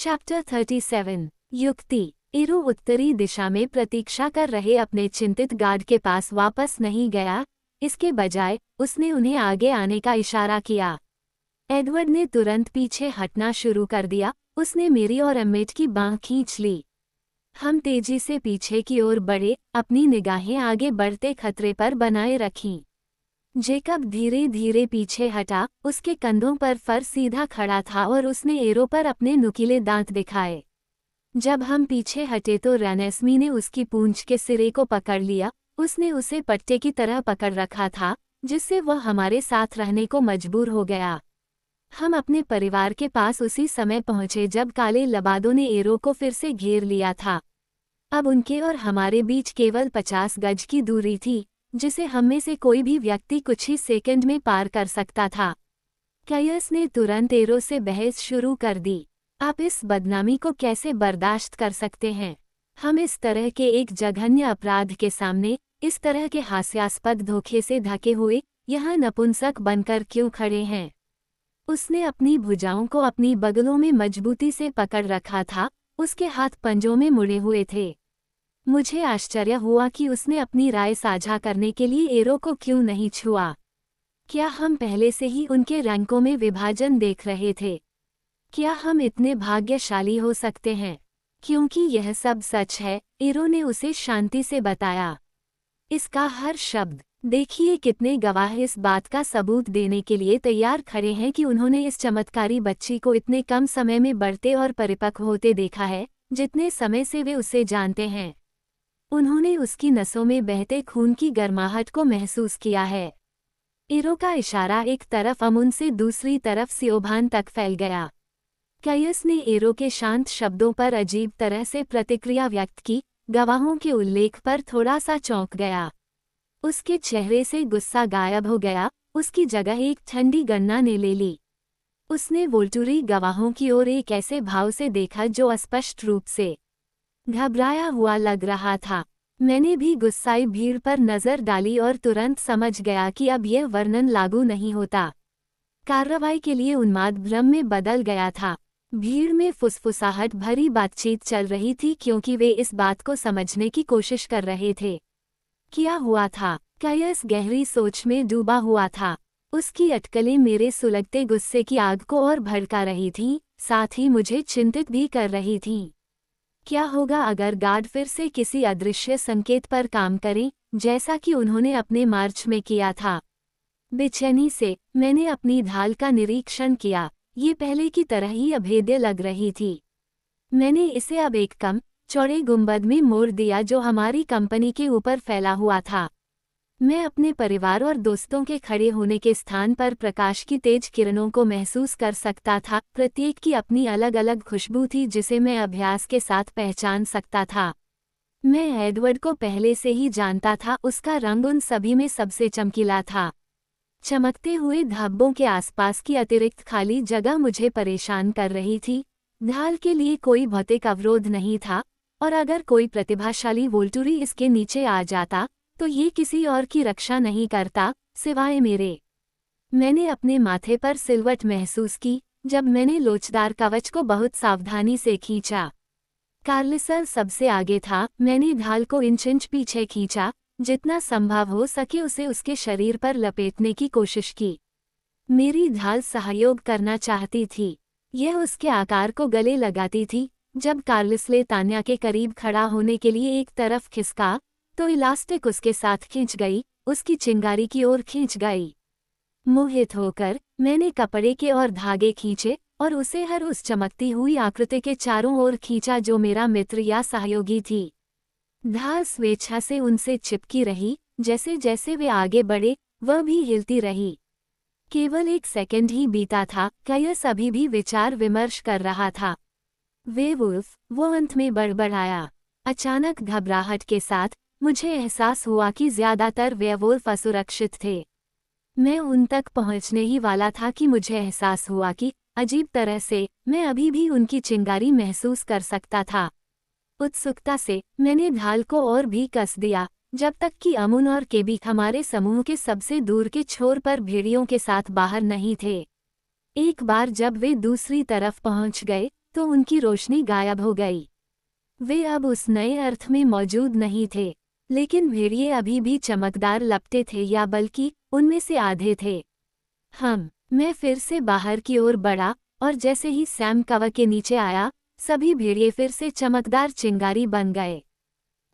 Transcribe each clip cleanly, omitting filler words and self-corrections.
Chapter 37 युक्ति। Arrow उत्तरी दिशा में प्रतीक्षा कर रहे अपने चिंतित गार्ड के पास वापस नहीं गया, इसके बजाय उसने उन्हें आगे आने का इशारा किया। एडवर्ड ने तुरंत पीछे हटना शुरू कर दिया। उसने मेरी और एम्मेट की बांह खींच ली। हम तेजी से पीछे की ओर बढ़े, अपनी निगाहें आगे बढ़ते खतरे पर बनाए रखीं। जेकब धीरे धीरे पीछे हटा, उसके कंधों पर फर सीधा खड़ा था और उसने एरो पर अपने नुकीले दांत दिखाए। जब हम पीछे हटे तो रेनेस्मी ने उसकी पूंछ के सिरे को पकड़ लिया। उसने उसे पट्टे की तरह पकड़ रखा था, जिससे वह हमारे साथ रहने को मजबूर हो गया। हम अपने परिवार के पास उसी समय पहुंचे जब काले लबादों ने एरो को फिर से घेर लिया था। अब उनके और हमारे बीच केवल 50 गज की दूरी थी, जिसे हम में से कोई भी व्यक्ति कुछ ही सेकंड में पार कर सकता था। कैयस ने तुरंत एरो से बहस शुरू कर दी। आप इस बदनामी को कैसे बर्दाश्त कर सकते हैं? हम इस तरह के एक जघन्य अपराध के सामने, इस तरह के हास्यास्पद धोखे से ढके हुए, यहाँ नपुंसक बनकर क्यों खड़े हैं? उसने अपनी भुजाओं को अपनी बगलों में मजबूती से पकड़ रखा था, उसके हाथ पंजों में मुड़े हुए थे। मुझे आश्चर्य हुआ कि उसने अपनी राय साझा करने के लिए एरो को क्यों नहीं छुआ। क्या हम पहले से ही उनके रैंकों में विभाजन देख रहे थे? क्या हम इतने भाग्यशाली हो सकते हैं? क्योंकि यह सब सच है, एरो ने उसे शांति से बताया। इसका हर शब्द। देखिए कितने गवाह इस बात का सबूत देने के लिए तैयार खड़े हैं कि उन्होंने इस चमत्कारी बच्ची को इतने कम समय में बढ़ते और परिपक्व होते देखा है, जितने समय से वे उसे जानते हैं। उन्होंने उसकी नसों में बहते खून की गर्माहट को महसूस किया है। एरो का इशारा एक तरफ अमुन से दूसरी तरफ सियोभान तक फैल गया। कैयस ने एरो के शांत शब्दों पर अजीब तरह से प्रतिक्रिया व्यक्त की। गवाहों के उल्लेख पर थोड़ा सा चौंक गया। उसके चेहरे से गुस्सा गायब हो गया, उसकी जगह एक ठंडी गन्ना ने ले ली। उसने वोल्टुरी गवाहों की ओर एक ऐसे भाव से देखा जो अस्पष्ट रूप से घबराया हुआ लग रहा था। मैंने भी गुस्साई भीड़ पर नजर डाली और तुरंत समझ गया कि अब यह वर्णन लागू नहीं होता। कार्रवाई के लिए उन्माद भ्रम में बदल गया था। भीड़ में फुसफुसाहट भरी बातचीत चल रही थी क्योंकि वे इस बात को समझने की कोशिश कर रहे थे। क्या हुआ था? कैयस गहरी सोच में डूबा हुआ था। उसकी अटकलें मेरे सुलगते गुस्से की आग को और भड़का रही थीं, साथ ही मुझे चिंतित भी कर रही थीं। क्या होगा अगर गार्ड फिर से किसी अदृश्य संकेत पर काम करें, जैसा कि उन्होंने अपने मार्च में किया था? बेचैनी से मैंने अपनी ढाल का निरीक्षण किया। ये पहले की तरह ही अभेद्य लग रही थी। मैंने इसे अब एक कम चौड़े गुंबद में मोड़ दिया जो हमारी कंपनी के ऊपर फैला हुआ था। मैं अपने परिवार और दोस्तों के खड़े होने के स्थान पर प्रकाश की तेज किरणों को महसूस कर सकता था। प्रत्येक की अपनी अलग अलग खुशबू थी जिसे मैं अभ्यास के साथ पहचान सकता था। मैं एडवर्ड को पहले से ही जानता था, उसका रंग उन सभी में सबसे चमकीला था। चमकते हुए धब्बों के आसपास की अतिरिक्त खाली जगह मुझे परेशान कर रही थी। ढाल के लिए कोई भौतिक अवरोध नहीं था, और अगर कोई प्रतिभाशाली वोल्टुरी इसके नीचे आ जाता तो ये किसी और की रक्षा नहीं करता, सिवाय मेरे। मैंने अपने माथे पर सिलवट महसूस की जब मैंने लोचदार कवच को बहुत सावधानी से खींचा। कार्लिसल सबसे आगे था। मैंने ढाल को इंच पीछे खींचा, जितना संभव हो सके उसे उसके शरीर पर लपेटने की कोशिश की। मेरी ढाल सहयोग करना चाहती थी, यह उसके आकार को गले लगाती थी। जब कार्लिसले तान्या के करीब खड़ा होने के लिए एक तरफ खिसका तो इलास्टिक उसके साथ खींच गई, उसकी चिंगारी की ओर खींच गई। मोहित होकर मैंने कपड़े के और धागे खींचे और उसे हर उस चमकती हुई आकृति के चारों ओर खींचा जो मेरा मित्र या सहयोगी थी। ढाल स्वेच्छा से उनसे चिपकी रही। जैसे जैसे वे आगे बढ़े, वह भी हिलती रही। केवल एक सेकंड ही बीता था। कैयस अभी भी विचार विमर्श कर रहा था। वेवुल्फ, वो अंत में बड़बड़ाया। अचानक घबराहट के साथ मुझे एहसास हुआ कि ज्यादातर वेवुल्फ असुरक्षित थे। मैं उन तक पहुंचने ही वाला था कि मुझे एहसास हुआ कि अजीब तरह से मैं अभी भी उनकी चिंगारी महसूस कर सकता था। उत्सुकता से मैंने ढाल को और भी कस दिया, जब तक कि अमुन और केबी हमारे समूह के सबसे दूर के छोर पर भेड़ियों के साथ बाहर नहीं थे। एक बार जब वे दूसरी तरफ पहुंच गए तो उनकी रोशनी गायब हो गई। वे अब उस नए अर्थ में मौजूद नहीं थे, लेकिन भेड़िए अभी भी चमकदार लपटे थे, या बल्कि उनमें से आधे थे। मैं फिर से बाहर की ओर बढ़ा, और जैसे ही सैम कवर के नीचे आया, सभी भेड़िए फिर से चमकदार चिंगारी बन गए।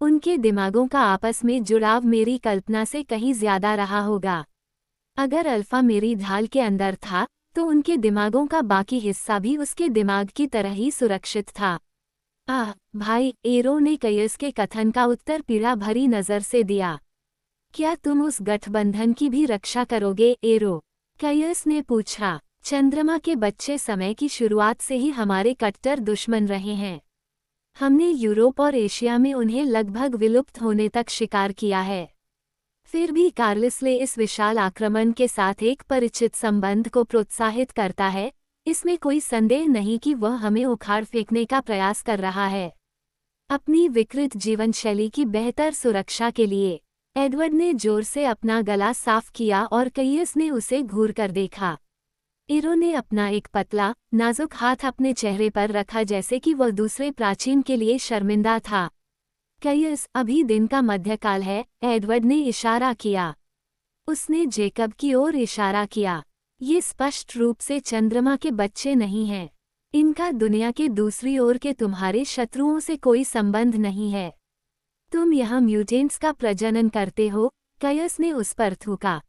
उनके दिमागों का आपस में जुड़ाव मेरी कल्पना से कहीं ज्यादा रहा होगा। अगर अल्फा मेरी ढाल के अंदर था, तो उनके दिमागों का बाकी हिस्सा भी उसके दिमाग की तरह ही सुरक्षित था। भाई, एरो ने कयस के कथन का उत्तर पीड़ा भरी नजर से दिया। क्या तुम उस गठबंधन की भी रक्षा करोगे, एरो? कयस ने पूछा। चंद्रमा के बच्चे समय की शुरुआत से ही हमारे कट्टर दुश्मन रहे हैं। हमने यूरोप और एशिया में उन्हें लगभग विलुप्त होने तक शिकार किया है। फिर भी कार्लिसले इस विशाल आक्रमण के साथ एक परिचित संबंध को प्रोत्साहित करता है। इसमें कोई संदेह नहीं कि वह हमें उखाड़ फेंकने का प्रयास कर रहा है। अपनी विकृत जीवन शैली की बेहतर सुरक्षा के लिए। एडवर्ड ने जोर से अपना गला साफ किया और कयस ने उसे घूर कर देखा। एरो ने अपना एक पतला, नाजुक हाथ अपने चेहरे पर रखा, जैसे कि वह दूसरे प्राचीन के लिए शर्मिंदा था। कयस, अभी दिन का मध्यकाल है, एडवर्ड ने इशारा किया। उसने जेकब की ओर इशारा किया। ये स्पष्ट रूप से चंद्रमा के बच्चे नहीं हैं। इनका दुनिया के दूसरी ओर के तुम्हारे शत्रुओं से कोई संबंध नहीं है। तुम यहाँ म्यूटेंट्स का प्रजनन करते हो, कयस ने उस पर थूका।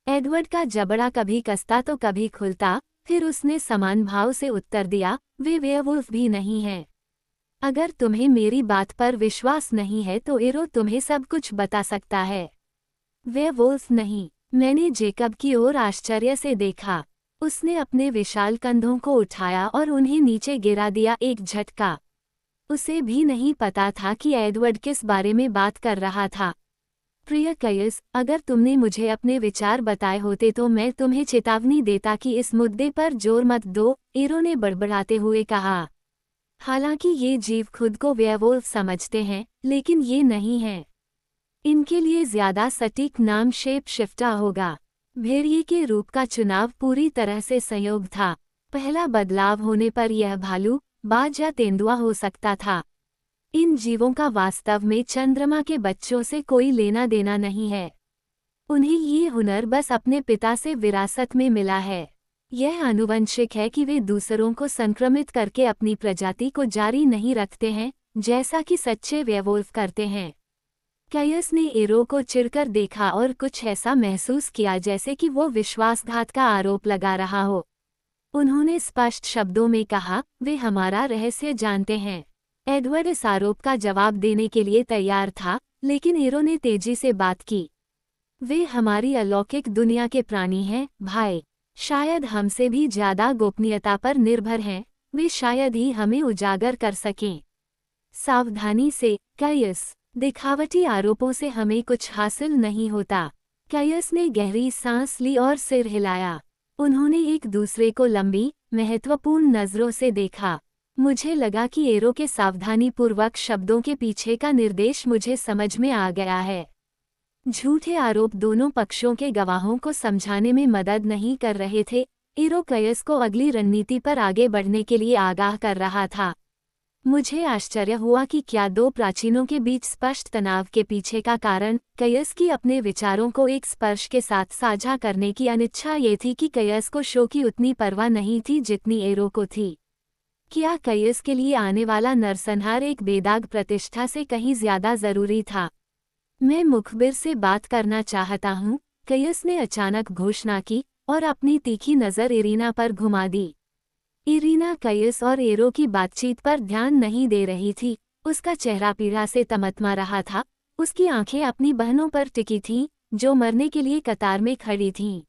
एडवर्ड का जबड़ा कभी कसता तो कभी खुलता, फिर उसने समान भाव से उत्तर दिया, वे वेयरवुल्फ भी नहीं हैं। अगर तुम्हें मेरी बात पर विश्वास नहीं है तो एरो तुम्हें सब कुछ बता सकता है। वेयरवुल्फ नहीं। मैंने जेकब की ओर आश्चर्य से देखा। उसने अपने विशाल कंधों को उठाया और उन्हें नीचे गिरा दिया, एक झटका। उसे भी नहीं पता था कि एडवर्ड किस बारे में बात कर रहा था। प्रिय कयस, अगर तुमने मुझे अपने विचार बताए होते तो मैं तुम्हें चेतावनी देता कि इस मुद्दे पर जोर मत दो, एरो ने बड़बड़ाते हुए कहा। हालांकि ये जीव खुद को वेयरवुल्फ समझते हैं, लेकिन ये नहीं हैं। इनके लिए ज्यादा सटीक नाम शेप शिफ्टर होगा। भेड़िए के रूप का चुनाव पूरी तरह से संयोग था। पहला बदलाव होने पर यह भालू, बाज या तेंदुआ हो सकता था। इन जीवों का वास्तव में चंद्रमा के बच्चों से कोई लेना देना नहीं है। उन्हें ये हुनर बस अपने पिता से विरासत में मिला है। यह आनुवंशिक है कि वे दूसरों को संक्रमित करके अपनी प्रजाति को जारी नहीं रखते हैं, जैसा कि सच्चे वेयरवुल्फ करते हैं। कयस ने एरो को चिढ़कर देखा और कुछ ऐसा महसूस किया जैसे कि वो विश्वासघात का आरोप लगा रहा हो। उन्होंने स्पष्ट शब्दों में कहा, वे हमारा रहस्य जानते हैं। एडवर्ड इस आरोप का जवाब देने के लिए तैयार था, लेकिन एरो ने तेजी से बात की। वे हमारी अलौकिक दुनिया के प्राणी हैं, भाई। शायद हमसे भी ज्यादा गोपनीयता पर निर्भर हैं, वे शायद ही हमें उजागर कर सकें। सावधानी से, कयस। दिखावटी आरोपों से हमें कुछ हासिल नहीं होता। कयस ने गहरी सांस ली और सिर हिलाया। उन्होंने एक दूसरे को लंबी, महत्वपूर्ण नजरों से देखा। मुझे लगा कि एरो के सावधानीपूर्वक शब्दों के पीछे का निर्देश मुझे समझ में आ गया है। झूठे आरोप दोनों पक्षों के गवाहों को समझाने में मदद नहीं कर रहे थे। एरो कयस को अगली रणनीति पर आगे बढ़ने के लिए आगाह कर रहा था। मुझे आश्चर्य हुआ कि क्या दो प्राचीनों के बीच स्पष्ट तनाव के पीछे का कारण कयस की अपने विचारों को एक स्पर्श के साथ साझा करने की अनिच्छा ये थी कि कयस को शो की उतनी परवाह नहीं थी जितनी एरो को थी। क्या कयस के लिए आने वाला नरसंहार एक बेदाग प्रतिष्ठा से कहीं ज्यादा जरूरी था? मैं मुखबिर से बात करना चाहता हूँ, कयस ने अचानक घोषणा की और अपनी तीखी नज़र इरीना पर घुमा दी। इरीना कयस और एरो की बातचीत पर ध्यान नहीं दे रही थी। उसका चेहरा पीड़ा से तमतमा रहा था। उसकी आंखें अपनी बहनों पर टिकी थीं, जो मरने के लिए कतार में खड़ी थीं।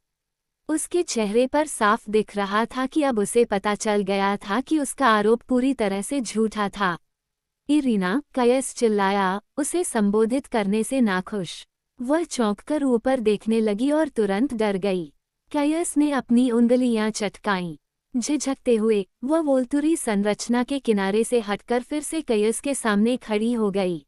उसके चेहरे पर साफ दिख रहा था कि अब उसे पता चल गया था कि उसका आरोप पूरी तरह से झूठा था। इरीना, कयस चिल्लाया, उसे संबोधित करने से नाखुश। वह चौंककर ऊपर देखने लगी और तुरंत डर गई। कयस ने अपनी उंगलियां चटकाईं। झिझकते हुए वह वोल्तुरी संरचना के किनारे से हटकर फिर से कयस के सामने खड़ी हो गई।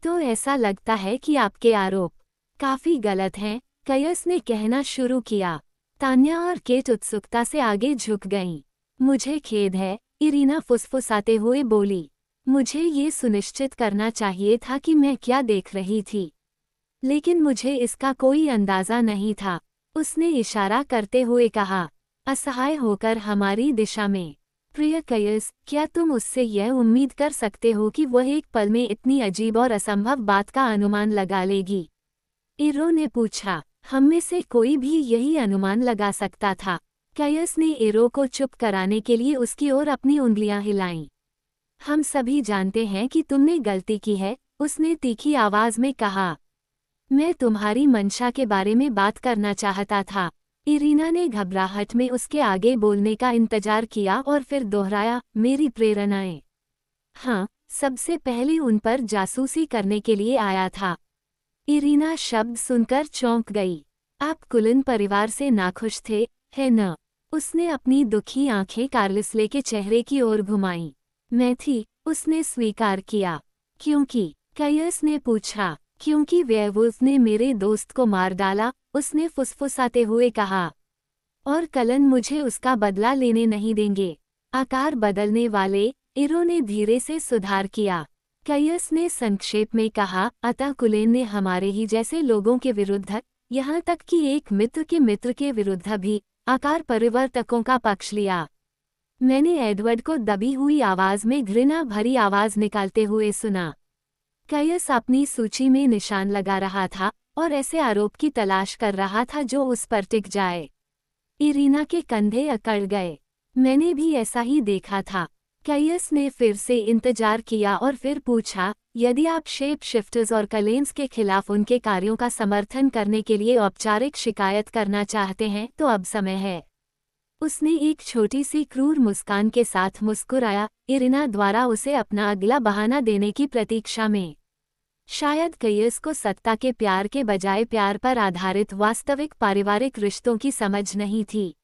तो ऐसा लगता है कि आपके आरोप काफी गलत हैं, कयस ने कहना शुरू किया। तान्या और केट उत्सुकता से आगे झुक गईं। मुझे खेद है, इरीना फुसफुसाते हुए बोली। मुझे ये सुनिश्चित करना चाहिए था कि मैं क्या देख रही थी, लेकिन मुझे इसका कोई अंदाजा नहीं था। उसने इशारा करते हुए कहा, असहाय होकर हमारी दिशा में। प्रिय कयस, क्या तुम उससे यह उम्मीद कर सकते हो कि वह एक पल में इतनी अजीब और असंभव बात का अनुमान लगा लेगी? इरो ने पूछा। हम में से कोई भी यही अनुमान लगा सकता था। कयस ने इरो को चुप कराने के लिए उसकी ओर अपनी उंगलियां हिलाईं। हम सभी जानते हैं कि तुमने गलती की है, उसने तीखी आवाज में कहा। मैं तुम्हारी मंशा के बारे में बात करना चाहता था। इरीना ने घबराहट में उसके आगे बोलने का इंतजार किया और फिर दोहराया, मेरी प्रेरणाएं। हाँ, सबसे पहले उन पर जासूसी करने के लिए आया था। इरीना शब्द सुनकर चौंक गई। आप कुलिन परिवार से नाखुश थे, है न? उसने अपनी दुखी आंखें कार्लिसले के चेहरे की ओर घुमाईं। मैं थी, उसने स्वीकार किया। क्योंकि? कयस ने पूछा। क्योंकि वेयरवुल्फ ने मेरे दोस्त को मार डाला, उसने फुसफुसाते हुए कहा। और कलन मुझे उसका बदला लेने नहीं देंगे। आकार बदलने वाले, इरो ने धीरे से सुधार किया। कयस ने संक्षेप में कहा, अतः कुलेन ने हमारे ही जैसे लोगों के विरुद्ध, यहाँ तक कि एक मित्र के विरुद्ध भी, आकार परिवर्तकों का पक्ष लिया। मैंने एडवर्ड को दबी हुई आवाज में घृणा भरी आवाज निकालते हुए सुना। कयस अपनी सूची में निशान लगा रहा था और ऐसे आरोप की तलाश कर रहा था जो उस पर टिक जाए। इरीना के कंधे अकड़ गए। मैंने भी ऐसा ही देखा था। कयस ने फिर से इंतजार किया और फिर पूछा, यदि आप शेप शिफ्टर्स और कलेन्स के खिलाफ उनके कार्यों का समर्थन करने के लिए औपचारिक शिकायत करना चाहते हैं तो अब समय है। उसने एक छोटी सी क्रूर मुस्कान के साथ मुस्कुराया, इरीना द्वारा उसे अपना अगला बहाना देने की प्रतीक्षा में। शायद कयस को सत्ता के प्यार के बजाय प्यार पर आधारित वास्तविक पारिवारिक रिश्तों की समझ नहीं थी।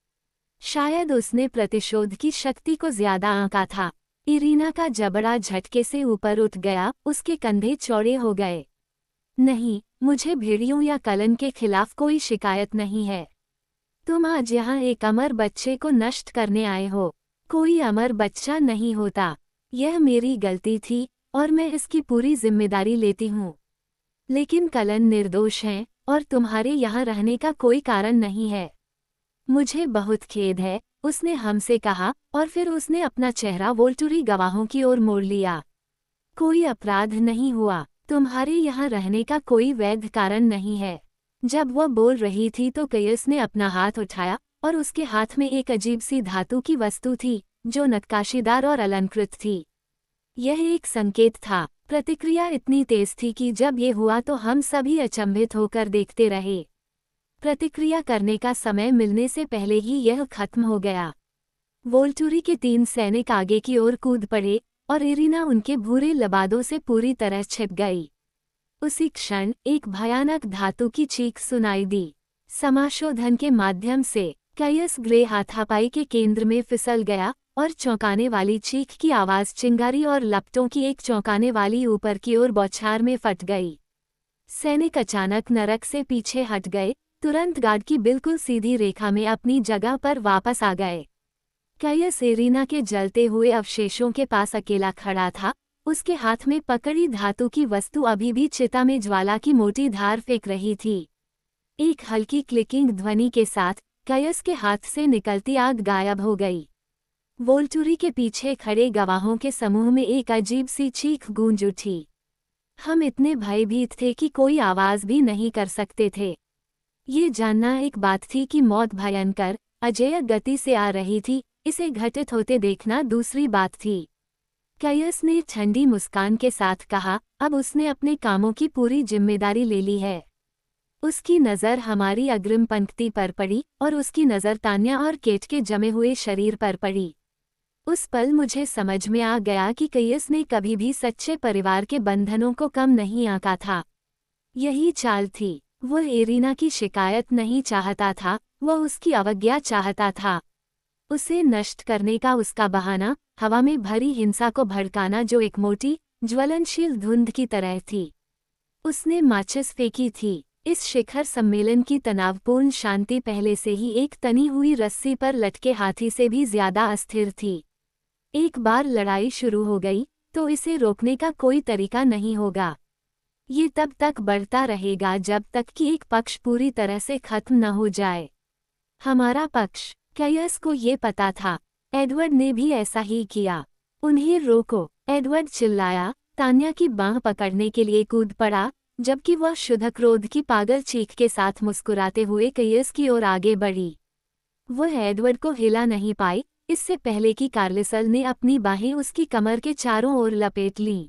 शायद उसने प्रतिशोध की शक्ति को ज्यादा आंका था। इरीना का जबड़ा झटके से ऊपर उठ गया, उसके कंधे चौड़े हो गए। नहीं, मुझे भेड़ियों या कलन के खिलाफ कोई शिकायत नहीं है। तुम आज यहाँ एक अमर बच्चे को नष्ट करने आए हो। कोई अमर बच्चा नहीं होता। यह मेरी गलती थी और मैं इसकी पूरी जिम्मेदारी लेती हूँ। लेकिन कलन निर्दोष हैं और तुम्हारे यहाँ रहने का कोई कारण नहीं है। मुझे बहुत खेद है, उसने हमसे कहा और फिर उसने अपना चेहरा वोल्टुरी गवाहों की ओर मोड़ लिया। कोई अपराध नहीं हुआ। तुम्हारे यहाँ रहने का कोई वैध कारण नहीं है। जब वह बोल रही थी तो कयस ने अपना हाथ उठाया और उसके हाथ में एक अजीब सी धातु की वस्तु थी, जो नक्काशीदार और अलंकृत थी। यह एक संकेत था। प्रतिक्रिया इतनी तेज थी कि जब ये हुआ तो हम सभी अचंभित होकर देखते रहे। प्रतिक्रिया करने का समय मिलने से पहले ही यह खत्म हो गया। वोल्टुरी के 3 सैनिक आगे की ओर कूद पड़े और इरीना उनके भूरे लबादों से पूरी तरह छिप गई। उसी क्षण एक भयानक धातु की चीख सुनाई दी। समाशोधन के माध्यम से कयस ग्रे हाथापाई के केंद्र में फिसल गया और चौंकाने वाली चीख की आवाज चिंगारी और लपटों की एक चौंकाने वाली ऊपर की ओर बौछार में फट गई। सैनिक अचानक नरक से पीछे हट गए, तुरंत गार्ड की बिल्कुल सीधी रेखा में अपनी जगह पर वापस आ गए। कयस इरीना के जलते हुए अवशेषों के पास अकेला खड़ा था। उसके हाथ में पकड़ी धातु की वस्तु अभी भी चिता में ज्वाला की मोटी धार फेंक रही थी। एक हल्की क्लिकिंग ध्वनि के साथ कयस के हाथ से निकलती आग गायब हो गई। वोल्टुरी के पीछे खड़े गवाहों के समूह में एक अजीब सी चीख गूंज उठी। हम इतने भयभीत थे कि कोई आवाज भी नहीं कर सकते थे। ये जानना एक बात थी कि मौत भयंकर, अजेय गति से आ रही थी, इसे घटित होते देखना दूसरी बात थी। कयस ने ठंडी मुस्कान के साथ कहा, अब उसने अपने कामों की पूरी जिम्मेदारी ले ली है। उसकी नज़र हमारी अग्रिम पंक्ति पर पड़ी और उसकी नज़र तान्या और केट के जमे हुए शरीर पर पड़ी। उस पल मुझे समझ में आ गया कि कयस ने कभी भी सच्चे परिवार के बंधनों को कम नहीं आंका था। यही चाल थी। वह इरीना की शिकायत नहीं चाहता था, वह उसकी अवज्ञा चाहता था। उसे नष्ट करने का उसका बहाना, हवा में भरी हिंसा को भड़काना जो एक मोटी, ज्वलनशील धुंध की तरह थी। उसने माचिस फेंकी थी। इस शिखर सम्मेलन की तनावपूर्ण शांति पहले से ही एक तनी हुई रस्सी पर लटके हाथी से भी ज्यादा अस्थिर थी। एक बार लड़ाई शुरू हो गई तो इसे रोकने का कोई तरीका नहीं होगा। ये तब तक बढ़ता रहेगा जब तक कि एक पक्ष पूरी तरह से खत्म न हो जाए। हमारा पक्ष। कैयस को ये पता था। एडवर्ड ने भी ऐसा ही किया। उन्हें रोको, एडवर्ड चिल्लाया। तान्या की बांह पकड़ने के लिए कूद पड़ा, जबकि वह शुद्ध क्रोध की पागल चीख के साथ मुस्कुराते हुए कैयस की ओर आगे बढ़ी। वह एडवर्ड को हिला नहीं पाई, इससे पहले कि कार्लिसल ने अपनी बाहें उसकी कमर के चारों ओर लपेट लीं।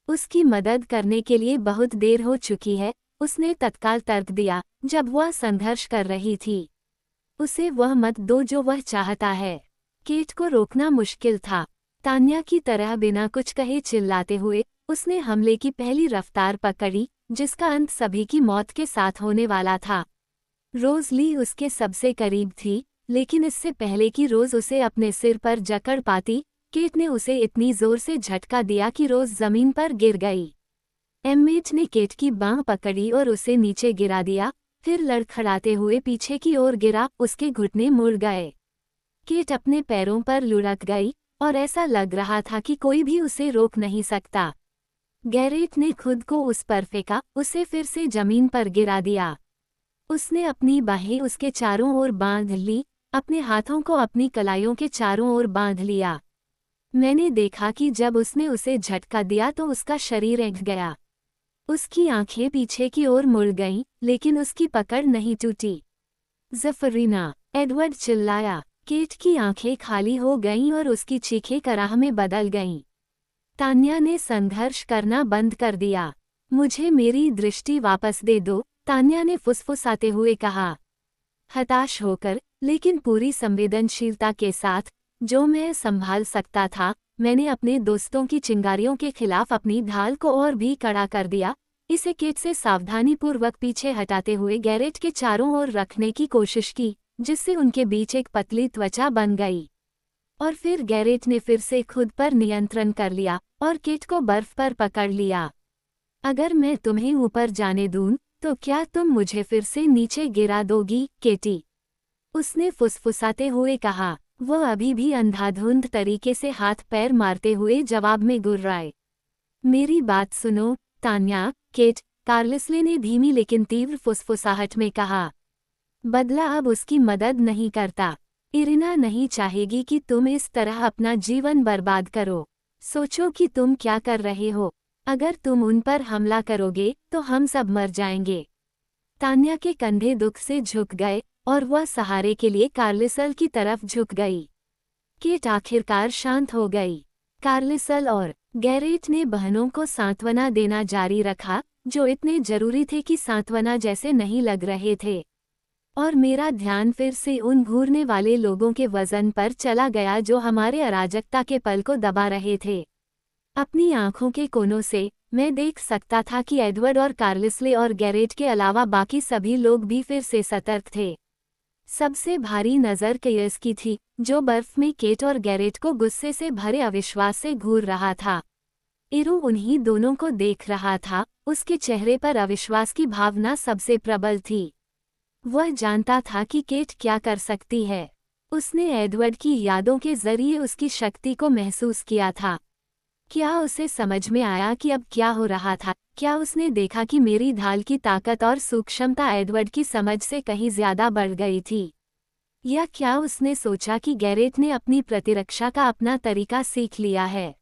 उसकी मदद करने के लिए बहुत देर हो चुकी है, उसने तत्काल तर्क दिया, जब वह संघर्ष कर रही थी। उसे वह मत दो जो वह चाहता है। केट को रोकना मुश्किल था। तान्या की तरह बिना कुछ कहे चिल्लाते हुए उसने हमले की पहली रफ्तार पकड़ी, जिसका अंत सभी की मौत के साथ होने वाला था। रोज ली उसके सबसे करीब थी, लेकिन इससे पहले कि रोज उसे अपने सिर पर जकड़ पाती, केट ने उसे इतनी जोर से झटका दिया कि रोज जमीन पर गिर गई। एम्मेट ने केट की बांह पकड़ी और उसे नीचे गिरा दिया, फिर लड़खड़ाते हुए पीछे की ओर गिरा, उसके घुटने मुड़ गए। केट अपने पैरों पर लुढ़क गई और ऐसा लग रहा था कि कोई भी उसे रोक नहीं सकता। गैरेट ने खुद को उस पर फेंका, उसे फिर से जमीन पर गिरा दिया। उसने अपनी बाहें उसके चारों ओर बांध ली, अपने हाथों को अपनी कलाइयों के चारों ओर बांध लिया। मैंने देखा कि जब उसने उसे झटका दिया तो उसका शरीर ऐंठ गया। उसकी आंखें पीछे की ओर मुड़ गईं, लेकिन उसकी पकड़ नहीं टूटी। ज़फरीना, एडवर्ड चिल्लाया। केट की आंखें खाली हो गईं और उसकी चीखें कराह में बदल गईं। तान्या ने संघर्ष करना बंद कर दिया। मुझे मेरी दृष्टि वापस दे दो, तान्या ने फुसफुसाते हुए कहा। हताश होकर, लेकिन पूरी संवेदनशीलता के साथ, जो मैं संभाल सकता था, मैंने अपने दोस्तों की चिंगारियों के खिलाफ अपनी ढाल को और भी कड़ा कर दिया। इसे केट से सावधानीपूर्वक पीछे हटाते हुए गैरेट के चारों ओर रखने की कोशिश की, जिससे उनके बीच एक पतली त्वचा बन गई। और फिर गैरेट ने फिर से खुद पर नियंत्रण कर लिया और केट को बर्फ पर पकड़ लिया। अगर मैं तुम्हें ऊपर जाने दूं, तो क्या तुम मुझे फिर से नीचे गिरा दोगी, केटी? उसने फुसफुसाते हुए कहा। वह अभी भी अंधाधुंध तरीके से हाथ पैर मारते हुए जवाब में गुर्राए। मेरी बात सुनो, तान्या, केट, कार्लिसले ने धीमी लेकिन तीव्र फुसफुसाहट में कहा। बदला अब उसकी मदद नहीं करता। इरिना नहीं चाहेगी कि तुम इस तरह अपना जीवन बर्बाद करो। सोचो कि तुम क्या कर रहे हो। अगर तुम उन पर हमला करोगे तो हम सब मर जाएंगे। तान्या के कंधे दुख से झुक गए और वह सहारे के लिए कार्लिसल की तरफ झुक गई। केट आखिरकार शांत हो गई। कार्लिसल और गैरेट ने बहनों को सांत्वना देना जारी रखा, जो इतने जरूरी थे कि सांत्वना जैसे नहीं लग रहे थे। और मेरा ध्यान फिर से उन घूरने वाले लोगों के वजन पर चला गया जो हमारे अराजकता के पल को दबा रहे थे। अपनी आंखों के कोनों से मैं देख सकता था कि एडवर्ड और कार्लिसले और गैरेट के अलावा बाकी सभी लोग भी फिर से सतर्क थे। सबसे भारी नज़र कैयस की थी, जो बर्फ में केट और गैरेट को गुस्से से भरे अविश्वास से घूर रहा था। इरू उन्हीं दोनों को देख रहा था, उसके चेहरे पर अविश्वास की भावना सबसे प्रबल थी। वह जानता था कि केट क्या कर सकती है। उसने एडवर्ड की यादों के जरिए उसकी शक्ति को महसूस किया था। क्या उसे समझ में आया कि अब क्या हो रहा था? क्या उसने देखा कि मेरी ढाल की ताकत और सूक्ष्मता एडवर्ड की समझ से कहीं ज्यादा बढ़ गई थी? या क्या उसने सोचा कि गैरेट ने अपनी प्रतिरक्षा का अपना तरीका सीख लिया है?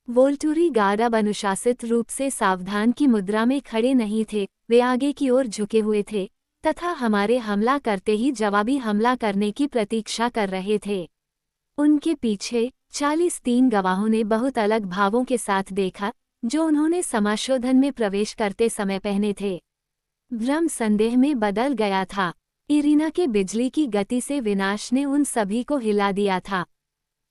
वोल्टूरी गार्ड अब अनुशासित रूप से सावधान की मुद्रा में खड़े नहीं थे, वे आगे की ओर झुके हुए थे तथा हमारे हमला करते ही जवाबी हमला करने की प्रतीक्षा कर रहे थे। उनके पीछे 43 गवाहों ने बहुत अलग भावों के साथ देखा, जो उन्होंने समाशोधन में प्रवेश करते समय पहने थे। भ्रम संदेह में बदल गया था। इरिना के बिजली की गति से विनाश ने उन सभी को हिला दिया था।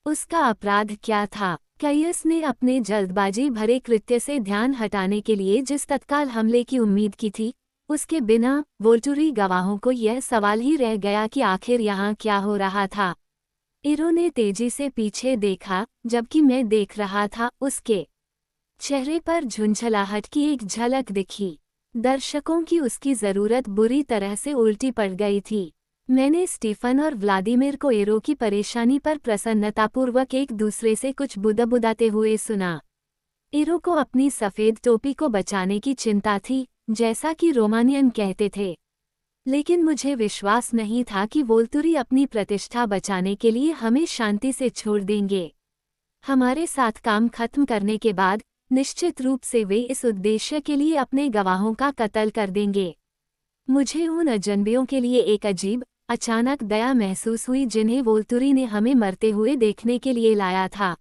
उसका अपराध क्या था? कैयस ने अपने जल्दबाजी भरे कृत्य से ध्यान हटाने के लिए जिस तत्काल हमले की उम्मीद की थी, उसके बिना वोल्टूरी गवाहों को यह सवाल ही रह गया कि आखिर यहाँ क्या हो रहा था। इरो ने तेजी से पीछे देखा, जबकि मैं देख रहा था। उसके चेहरे पर झुंझलाहट की एक झलक दिखी। दर्शकों की उसकी जरूरत बुरी तरह से उल्टी पड़ गई थी। मैंने स्टीफन और व्लादिमीर को एरो की परेशानी पर प्रसन्नतापूर्वक एक दूसरे से कुछ बुदबुदाते हुए सुना। एरो को अपनी सफ़ेद टोपी को बचाने की चिंता थी, जैसा कि रोमानियन कहते थे। लेकिन मुझे विश्वास नहीं था कि वोल्तुरी अपनी प्रतिष्ठा बचाने के लिए हमें शांति से छोड़ देंगे। हमारे साथ काम खत्म करने के बाद निश्चित रूप से वे इस उद्देश्य के लिए अपने गवाहों का कत्ल कर देंगे। मुझे उन अजनबियों के लिए एक अजीब, अचानक दया महसूस हुई जिन्हें वोल्तुरी ने हमें मरते हुए देखने के लिए लाया था।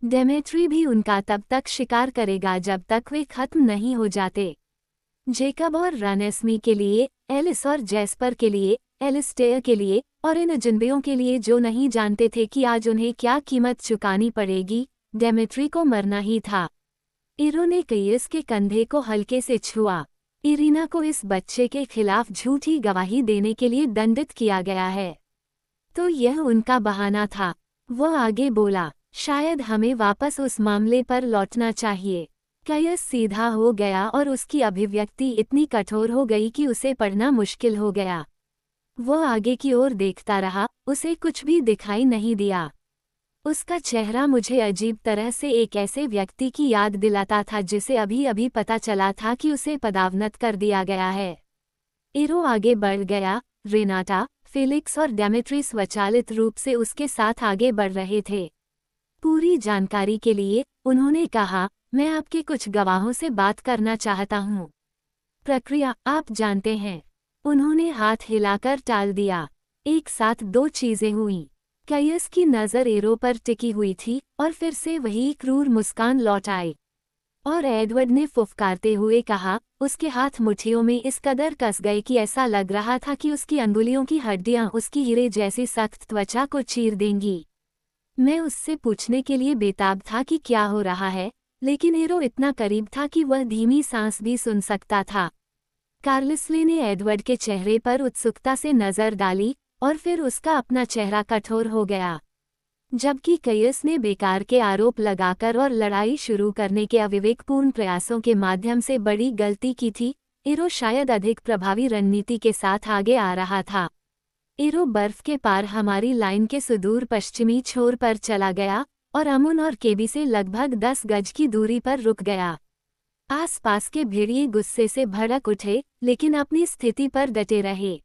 डेमेट्री भी उनका तब तक शिकार करेगा जब तक वे खत्म नहीं हो जाते। जेकब और रानेस्मी के लिए, एलिस और जैस्पर के लिए, एलिस्टेयर के लिए और इन अजनबियों के लिए जो नहीं जानते थे कि आज उन्हें क्या कीमत चुकानी पड़ेगी, डेमेट्री को मरना ही था। एरो ने कयस के कंधे को हल्के से छुआ। इरीना को इस बच्चे के खिलाफ झूठी गवाही देने के लिए दंडित किया गया है। तो यह उनका बहाना था। वह आगे बोला, शायद हमें वापस उस मामले पर लौटना चाहिए। कयस सीधा हो गया और उसकी अभिव्यक्ति इतनी कठोर हो गई कि उसे पढ़ना मुश्किल हो गया। वह आगे की ओर देखता रहा, उसे कुछ भी दिखाई नहीं दिया। उसका चेहरा मुझे अजीब तरह से एक ऐसे व्यक्ति की याद दिलाता था जिसे अभी अभी पता चला था कि उसे पदावनत कर दिया गया है। एरो आगे बढ़ गया। रेनाटा, फेलिक्स और डेमेट्री स्वचालित रूप से उसके साथ आगे बढ़ रहे थे। पूरी जानकारी के लिए, उन्होंने कहा, मैं आपके कुछ गवाहों से बात करना चाहता हूँ। प्रक्रिया आप जानते हैं। उन्होंने हाथ हिलाकर टाल दिया। एक साथ दो चीजें हुईं। कयस की नज़र एरो पर टिकी हुई थी और फिर से वही क्रूर मुस्कान लौट आई। और एडवर्ड ने फुफकारते हुए कहा, उसके हाथ मुट्ठियों में इस कदर कस गए कि ऐसा लग रहा था कि उसकी अंगुलियों की हड्डियां उसकी हीरे जैसी सख्त त्वचा को चीर देंगी। मैं उससे पूछने के लिए बेताब था कि क्या हो रहा है, लेकिन एरो इतना करीब था कि वह धीमी सांस भी सुन सकता था। कार्लिसले ने एडवर्ड के चेहरे पर उत्सुकता से नजर डाली और फिर उसका अपना चेहरा कठोर हो गया। जबकि कयस ने बेकार के आरोप लगाकर और लड़ाई शुरू करने के अविवेकपूर्ण प्रयासों के माध्यम से बड़ी गलती की थी, एरो शायद अधिक प्रभावी रणनीति के साथ आगे आ रहा था। एरो बर्फ के पार हमारी लाइन के सुदूर पश्चिमी छोर पर चला गया और अमुन और केबी से लगभग 10 गज की दूरी पर रुक गया। आसपास के भेड़िए गुस्से से भड़क उठे, लेकिन अपनी स्थिति पर डटे रहे।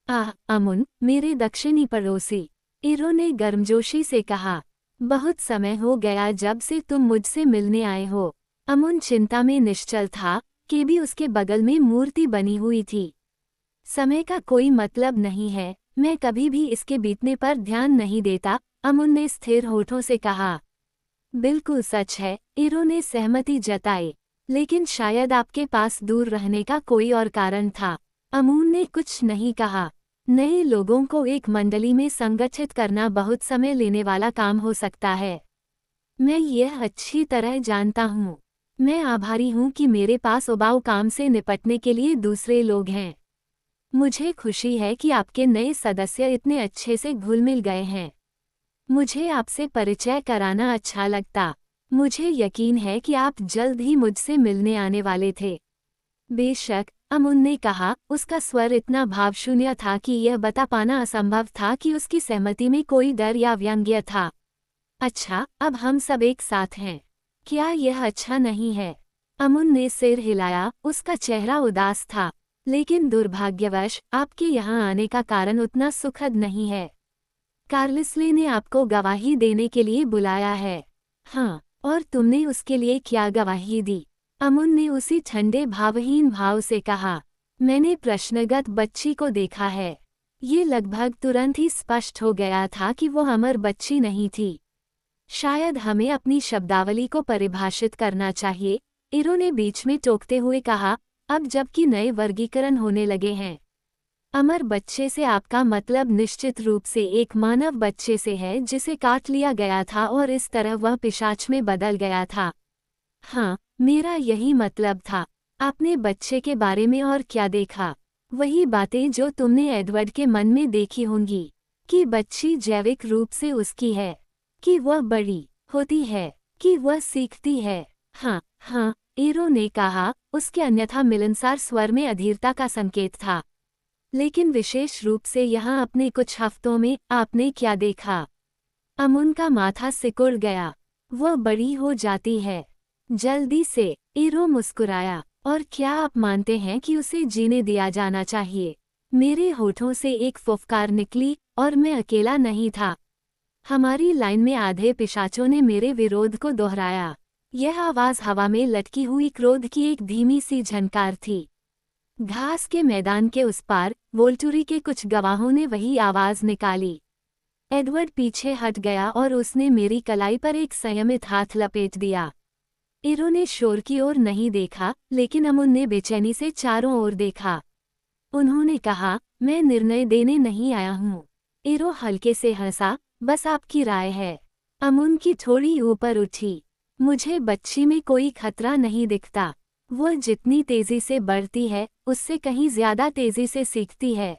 आह अमुन, मेरे दक्षिणी पड़ोसी, एरो ने गर्मजोशी से कहा, बहुत समय हो गया जब से तुम मुझसे मिलने आए हो। अमुन चिंता में निश्चल था। केबी उसके बगल में मूर्ति बनी हुई थी। समय का कोई मतलब नहीं है, मैं कभी भी इसके बीतने पर ध्यान नहीं देता, अमुन ने स्थिर होठों से कहा। बिल्कुल सच है, एरो ने सहमति जताई, लेकिन शायद आपके पास दूर रहने का कोई और कारण था। अमुन ने कुछ नहीं कहा। नए लोगों को एक मंडली में संगठित करना बहुत समय लेने वाला काम हो सकता है। मैं यह अच्छी तरह जानता हूँ। मैं आभारी हूँ कि मेरे पास उबाऊ काम से निपटने के लिए दूसरे लोग हैं। मुझे खुशी है कि आपके नए सदस्य इतने अच्छे से घुल मिल गए हैं। मुझे आपसे परिचय कराना अच्छा लगता। मुझे यकीन है कि आप जल्द ही मुझसे मिलने आने वाले थे। बेशक, अमुन ने कहा, उसका स्वर इतना भावशून्य था कि यह बता पाना असंभव था कि उसकी सहमति में कोई डर या व्यंग्य था। अच्छा, अब हम सब एक साथ हैं। क्या यह अच्छा नहीं है? अमुन ने सिर हिलाया, उसका चेहरा उदास था। लेकिन दुर्भाग्यवश आपके यहाँ आने का कारण उतना सुखद नहीं है। कार्लिसले ने आपको गवाही देने के लिए बुलाया है। हाँ, और तुमने उसके लिए क्या गवाही दी? अमुन ने उसी ठंडे भावहीन भाव से कहा, मैंने प्रश्नगत बच्ची को देखा है। ये लगभग तुरंत ही स्पष्ट हो गया था कि वो अमर बच्ची नहीं थी। शायद हमें अपनी शब्दावली को परिभाषित करना चाहिए, एरो ने बीच में टोकते हुए कहा, अब जबकि नए वर्गीकरण होने लगे हैं। अमर बच्चे से आपका मतलब निश्चित रूप से एक मानव बच्चे से है जिसे काट लिया गया था और इस तरह वह पिशाच में बदल गया था। हाँ, मेरा यही मतलब था। आपने बच्चे के बारे में और क्या देखा? वही बातें जो तुमने एडवर्ड के मन में देखी होंगी, कि बच्ची जैविक रूप से उसकी है, कि वह बड़ी होती है, कि वह सीखती है। हाँ हाँ, एरो ने कहा, उसके अन्यथा मिलनसार स्वर में अधीरता का संकेत था। लेकिन विशेष रूप से यहाँ अपने कुछ हफ्तों में आपने क्या देखा? अमुन का माथा सिकुड़ गया। वह बड़ी हो जाती है। जल्दी से, इरो मुस्कुराया। और क्या आप मानते हैं कि उसे जीने दिया जाना चाहिए? मेरे होठों से एक फुफकार निकली और मैं अकेला नहीं था। हमारी लाइन में आधे पिशाचों ने मेरे विरोध को दोहराया। यह आवाज़ हवा में लटकी हुई क्रोध की एक धीमी सी झनकार थी। घास के मैदान के उस पार वोल्टुरी के कुछ गवाहों ने वही आवाज़ निकाली। एडवर्ड पीछे हट गया और उसने मेरी कलाई पर एक संयमित हाथ लपेट दिया। इरो ने शोर की ओर नहीं देखा, लेकिन अमुन ने बेचैनी से चारों ओर देखा। उन्होंने कहा, मैं निर्णय देने नहीं आया हूँ। इरो हल्के से हंसा, बस आपकी राय है। अमुन की थोड़ी ऊपर उठी। मुझे बच्ची में कोई खतरा नहीं दिखता। वह जितनी तेजी से बढ़ती है, उससे कहीं ज्यादा तेजी से सीखती है।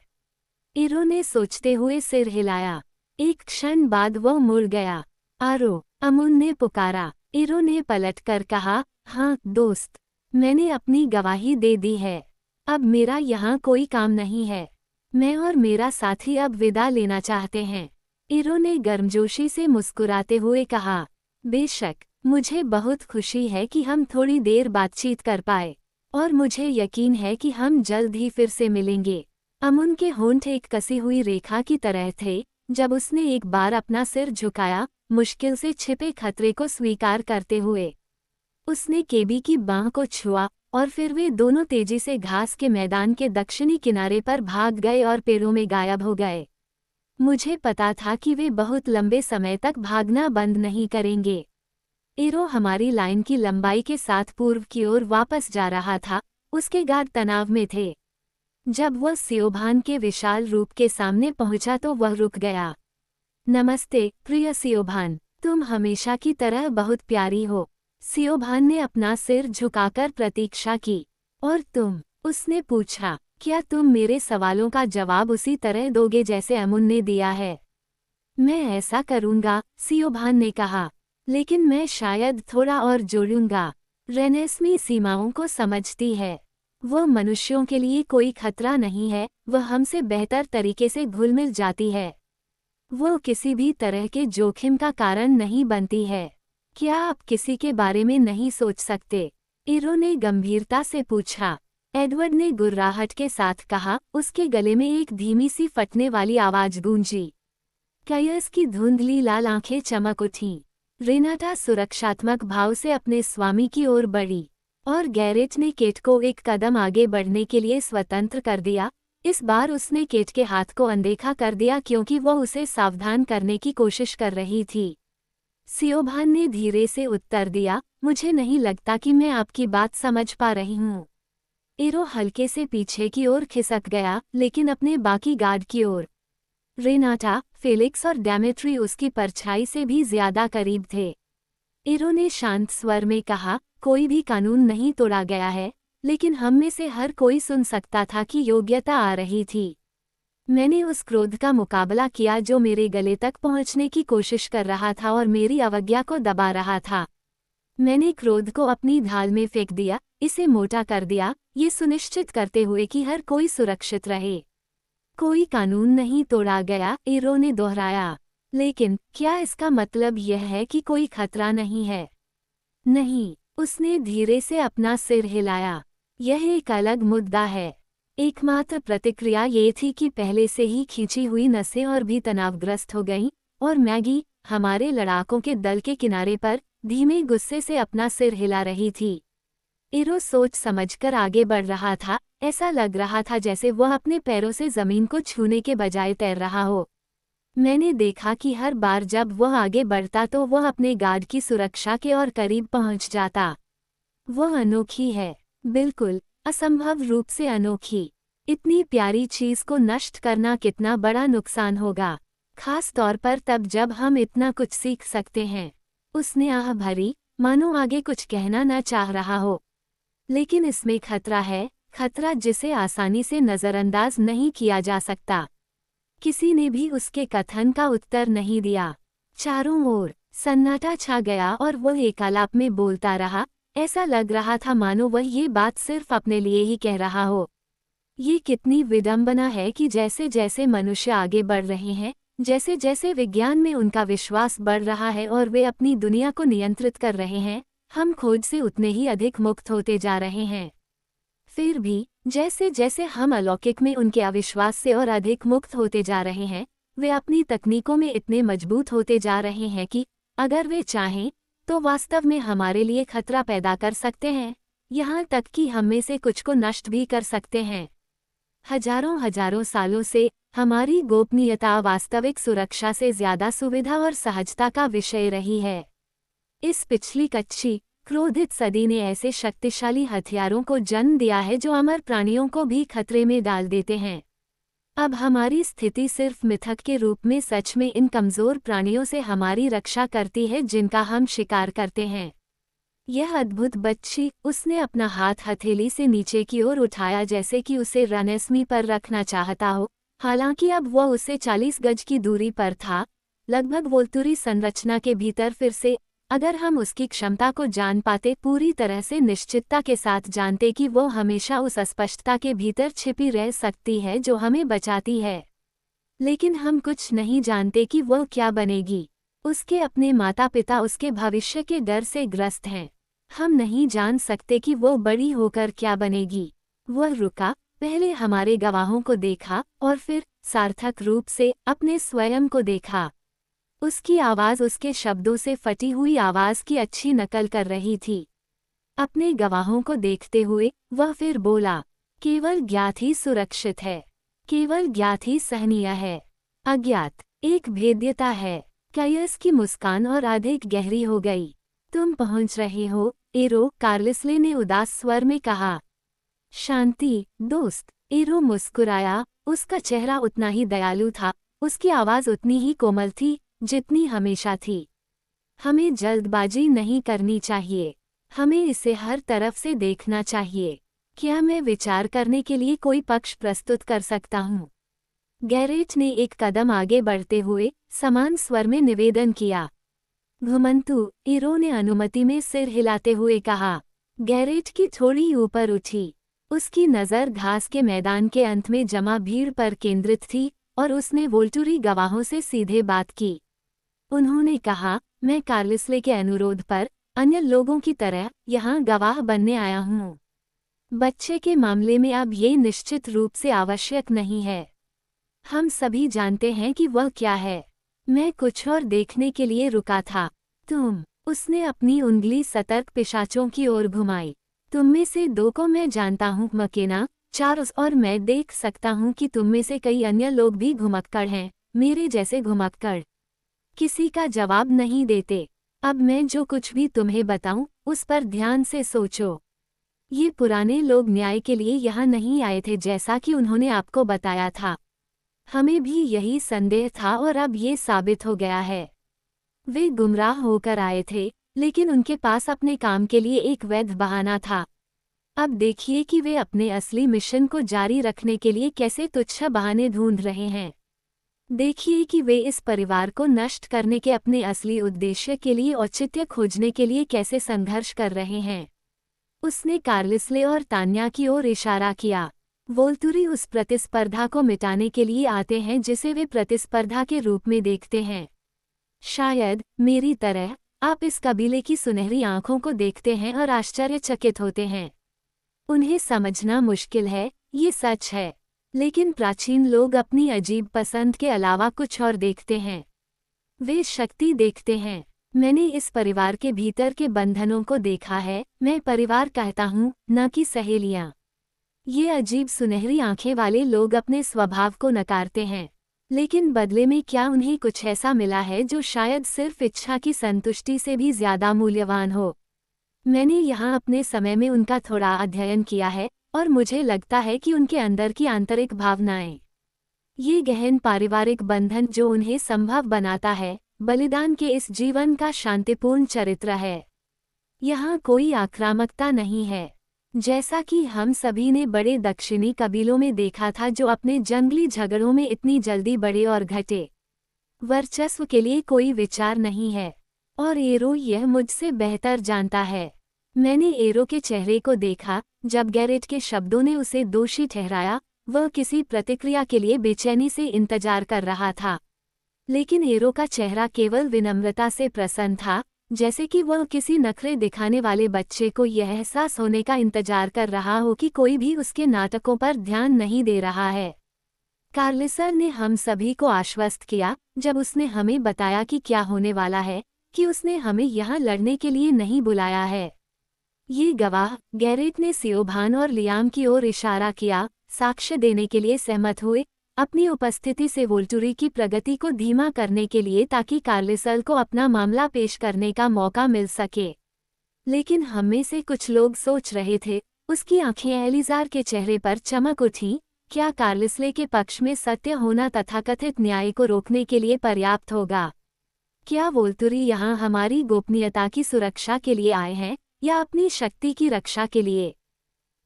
इरो ने सोचते हुए सिर हिलाया। एक क्षण बाद वह मुड़ गया। आरो, अमुन ने पुकारा। इरो ने पलटकर कहा, हाँ दोस्त, मैंने अपनी गवाही दे दी है। अब मेरा यहाँ कोई काम नहीं है। मैं और मेरा साथी अब विदा लेना चाहते हैं। इरो ने गर्मजोशी से मुस्कुराते हुए कहा, बेशक, मुझे बहुत खुशी है कि हम थोड़ी देर बातचीत कर पाए, और मुझे यकीन है कि हम जल्द ही फिर से मिलेंगे। अमुन के होंठ एक कसी हुई रेखा की तरह थे जब उसने एक बार अपना सिर झुकाया, मुश्किल से छिपे खतरे को स्वीकार करते हुए। उसने केबी की बांह को छुआ और फिर वे दोनों तेजी से घास के मैदान के दक्षिणी किनारे पर भाग गए और पेड़ों में गायब हो गए। मुझे पता था कि वे बहुत लंबे समय तक भागना बंद नहीं करेंगे। इरो हमारी लाइन की लंबाई के साथ पूर्व की ओर वापस जा रहा था, उसके गार्ड तनाव में थे। जब वह सियोभान के विशाल रूप के सामने पहुंचा तो वह रुक गया। नमस्ते, प्रिय सियोभान, तुम हमेशा की तरह बहुत प्यारी हो। सियोभान ने अपना सिर झुकाकर प्रतीक्षा की। और तुम? उसने पूछा, क्या तुम मेरे सवालों का जवाब उसी तरह दोगे जैसे अमुन ने दिया है? मैं ऐसा करूंगा, सियोभान ने कहा, लेकिन मैं शायद थोड़ा और जोड़ूंगा। रेनेस्मी सीमाओं को समझती है। वह मनुष्यों के लिए कोई खतरा नहीं है, वह हमसे बेहतर तरीके से घुल मिल जाती है। वो किसी भी तरह के जोखिम का कारण नहीं बनती है। क्या आप किसी के बारे में नहीं सोच सकते? इरो ने गंभीरता से पूछा। एडवर्ड ने गुर्राहट के साथ कहा, उसके गले में एक धीमी सी फटने वाली आवाज गूंजी। कयस की धुंधली लाल आंखें चमक उठीं। रेनाटा सुरक्षात्मक भाव से अपने स्वामी की ओर बढ़ी, और गैरेट ने केट को एक कदम आगे बढ़ने के लिए स्वतंत्र कर दिया। इस बार उसने केट के हाथ को अनदेखा कर दिया क्योंकि वह उसे सावधान करने की कोशिश कर रही थी। सियोभान ने धीरे से उत्तर दिया, मुझे नहीं लगता कि मैं आपकी बात समझ पा रही हूँ। इरो हल्के से पीछे की ओर खिसक गया, लेकिन अपने बाकी गार्ड की ओर। रेनाटा, फेलिक्स और डेमेट्री उसकी परछाई से भी ज्यादा करीब थे। इरो ने शांत स्वर में कहा, कोई भी कानून नहीं तोड़ा गया है, लेकिन हम में से हर कोई सुन सकता था कि योग्यता आ रही थी। मैंने उस क्रोध का मुकाबला किया जो मेरे गले तक पहुंचने की कोशिश कर रहा था और मेरी अवज्ञा को दबा रहा था। मैंने क्रोध को अपनी ढाल में फेंक दिया, इसे मोटा कर दिया, ये सुनिश्चित करते हुए कि हर कोई सुरक्षित रहे। कोई कानून नहीं तोड़ा गया, इरो ने दोहराया। लेकिन क्या इसका मतलब यह है कि कोई खतरा नहीं है? नहीं, उसने धीरे से अपना सिर हिलाया। यह एक अलग मुद्दा है। एकमात्र प्रतिक्रिया ये थी कि पहले से ही खींची हुई नसें और भी तनावग्रस्त हो गईं, और मैगी, हमारे लड़ाकों के दल के किनारे पर, धीमे गुस्से से अपना सिर हिला रही थी। इरो सोच समझकर आगे बढ़ रहा था, ऐसा लग रहा था जैसे वह अपने पैरों से जमीन को छूने के बजाय तैर रहा हो। मैंने देखा कि हर बार जब वह आगे बढ़ता तो वह अपने गार्ड की सुरक्षा के और करीब पहुंच जाता। वह अनोखी है, बिल्कुल, असंभव रूप से अनोखी। इतनी प्यारी चीज को नष्ट करना कितना बड़ा नुकसान होगा, खास तौर पर तब जब हम इतना कुछ सीख सकते हैं। उसने आह भरी, मानो आगे कुछ कहना न चाह रहा हो। लेकिन इसमें खतरा है, खतरा जिसे आसानी से नज़रअंदाज नहीं किया जा सकता। किसी ने भी उसके कथन का उत्तर नहीं दिया। चारों ओर सन्नाटा छा गया और वह एकालाप में बोलता रहा। ऐसा लग रहा था मानो वह ये बात सिर्फ अपने लिए ही कह रहा हो। ये कितनी विडंबना है कि जैसे जैसे मनुष्य आगे बढ़ रहे हैं, जैसे जैसे विज्ञान में उनका विश्वास बढ़ रहा है और वे अपनी दुनिया को नियंत्रित कर रहे हैं, हम खोज से उतने ही अधिक मुक्त होते जा रहे हैं। फिर भी जैसे जैसे हम अलौकिक में उनके अविश्वास से और अधिक मुक्त होते जा रहे हैं, वे अपनी तकनीकों में इतने मजबूत होते जा रहे हैं कि अगर वे चाहें तो वास्तव में हमारे लिए खतरा पैदा कर सकते हैं, यहाँ तक कि हम में से कुछ को नष्ट भी कर सकते हैं। हजारों हजारों सालों से हमारी गोपनीयता वास्तविक सुरक्षा से ज्यादा सुविधा और सहजता का विषय रही है। इस पिछली कच्ची क्रोधित सदी ने ऐसे शक्तिशाली हथियारों को जन्म दिया है जो अमर प्राणियों को भी खतरे में डाल देते हैं। अब हमारी स्थिति सिर्फ मिथक के रूप में सच में इन कमजोर प्राणियों से हमारी रक्षा करती है जिनका हम शिकार करते हैं। यह अद्भुत बच्ची, उसने अपना हाथ हथेली से नीचे की ओर उठाया जैसे कि उसे रनस्मी पर रखना चाहता हो, हालांकि अब वह उससे 40 गज की दूरी पर था, लगभग वोल्तुरी संरचना के भीतर। फिर से अगर हम उसकी क्षमता को जान पाते, पूरी तरह से निश्चितता के साथ जानते कि वो हमेशा उस अस्पष्टता के भीतर छिपी रह सकती है जो हमें बचाती है, लेकिन हम कुछ नहीं जानते कि वह क्या बनेगी। उसके अपने माता पिता उसके भविष्य के डर से ग्रस्त हैं। हम नहीं जान सकते कि वो बड़ी होकर क्या बनेगी। वह रुका, पहले हमारे गवाहों को देखा और फिर सार्थक रूप से अपने स्वयं को देखा। उसकी आवाज़ उसके शब्दों से फटी हुई आवाज़ की अच्छी नकल कर रही थी। अपने गवाहों को देखते हुए वह फिर बोला, केवल ज्ञात ही सुरक्षित है, केवल ज्ञात ही सहनीय है, अज्ञात एक भेद्यता है। कायस की मुस्कान और अधिक गहरी हो गई। तुम पहुंच रहे हो, एरो, कार्लिसले ने उदास स्वर में कहा। शांति, दोस्त, एरो मुस्कुराया। उसका चेहरा उतना ही दयालु था, उसकी आवाज़ उतनी ही कोमल थी जितनी हमेशा थी। हमें जल्दबाजी नहीं करनी चाहिए, हमें इसे हर तरफ से देखना चाहिए। क्या मैं विचार करने के लिए कोई पक्ष प्रस्तुत कर सकता हूँ? गैरेट ने एक कदम आगे बढ़ते हुए समान स्वर में निवेदन किया। घुमंतु, एरो ने अनुमति में सिर हिलाते हुए कहा। गैरेट की थोड़ी ऊपर उठी। उसकी नज़र घास के मैदान के अंत में जमा भीड़ पर केंद्रित थी और उसने वोल्टुरी गवाहों से सीधे बात की। उन्होंने कहा, मैं कार्लिसले के अनुरोध पर अन्य लोगों की तरह यहाँ गवाह बनने आया हूँ। बच्चे के मामले में अब ये निश्चित रूप से आवश्यक नहीं है। हम सभी जानते हैं कि वह क्या है। मैं कुछ और देखने के लिए रुका था। उसने अपनी उंगली सतर्क पिशाचों की ओर घुमाई। तुम में से 2 को मैं जानता हूँ, मकेना, चार्ल्स, और मैं देख सकता हूँ कि तुम में से कई अन्य लोग भी घुमक्कड़ हैं, मेरे जैसे घुमक्कड़। किसी का जवाब नहीं देते। अब मैं जो कुछ भी तुम्हें बताऊं, उस पर ध्यान से सोचो। ये पुराने लोग न्याय के लिए यहाँ नहीं आए थे जैसा कि उन्होंने आपको बताया था। हमें भी यही संदेह था और अब ये साबित हो गया है। वे गुमराह होकर आए थे, लेकिन उनके पास अपने काम के लिए एक वैध बहाना था। अब देखिए कि वे अपने असली मिशन को जारी रखने के लिए कैसे तुच्छ बहाने ढूंढ रहे हैं। देखिए कि वे इस परिवार को नष्ट करने के अपने असली उद्देश्य के लिए औचित्य खोजने के लिए कैसे संघर्ष कर रहे हैं। उसने कार्लिसले और तान्या की ओर इशारा किया। वोल्तुरी उस प्रतिस्पर्धा को मिटाने के लिए आते हैं जिसे वे प्रतिस्पर्धा के रूप में देखते हैं। शायद मेरी तरह आप इस कबीले की सुनहरी आंखों को देखते हैं और आश्चर्यचकित होते हैं। उन्हें समझना मुश्किल है, ये सच है, लेकिन प्राचीन लोग अपनी अजीब पसंद के अलावा कुछ और देखते हैं। वे शक्ति देखते हैं। मैंने इस परिवार के भीतर के बंधनों को देखा है। मैं परिवार कहता हूँ, न कि सहेलियाँ। ये अजीब सुनहरी आंखें वाले लोग अपने स्वभाव को नकारते हैं, लेकिन बदले में क्या उन्हें कुछ ऐसा मिला है जो शायद सिर्फ इच्छा की संतुष्टि से भी ज्यादा मूल्यवान हो। मैंने यहाँ अपने समय में उनका थोड़ा अध्ययन किया है और मुझे लगता है कि उनके अंदर की आंतरिक भावनाएं, ये गहन पारिवारिक बंधन जो उन्हें संभव बनाता है, बलिदान के इस जीवन का शांतिपूर्ण चरित्र है। यहाँ कोई आक्रामकता नहीं है, जैसा कि हम सभी ने बड़े दक्षिणी कबीलों में देखा था जो अपने जंगली झगड़ों में इतनी जल्दी बढ़े और घटे। वर्चस्व के लिए कोई विचार नहीं है, और एरो यह मुझसे बेहतर जानता है। मैंने एरो के चेहरे को देखा जब गैरेट के शब्दों ने उसे दोषी ठहराया वह किसी प्रतिक्रिया के लिए बेचैनी से इंतजार कर रहा था। लेकिन एरो का चेहरा केवल विनम्रता से प्रसन्न था, जैसे कि वह किसी नखरे दिखाने वाले बच्चे को यह एहसास होने का इंतजार कर रहा हो कि कोई भी उसके नाटकों पर ध्यान नहीं दे रहा है। कार्लिसर ने हम सभी को आश्वस्त किया जब उसने हमें बताया कि क्या होने वाला है, कि उसने हमें यहाँ लड़ने के लिए नहीं बुलाया है। ये गवाह, गैरेट ने सियोभान और लियाम की ओर इशारा किया, साक्ष्य देने के लिए सहमत हुए, अपनी उपस्थिति से वोल्टुरी की प्रगति को धीमा करने के लिए, ताकि कार्लिसल को अपना मामला पेश करने का मौका मिल सके। लेकिन हम में से कुछ लोग सोच रहे थे, उसकी आंखें एलिजार के चेहरे पर चमक उठीं, क्या कार्लिसले के पक्ष में सत्य होना तथाकथित न्याय को रोकने के लिए पर्याप्त होगा? क्या वोल्टुरी यहाँ हमारी गोपनीयता की सुरक्षा के लिए आए हैं, या अपनी शक्ति की रक्षा के लिए?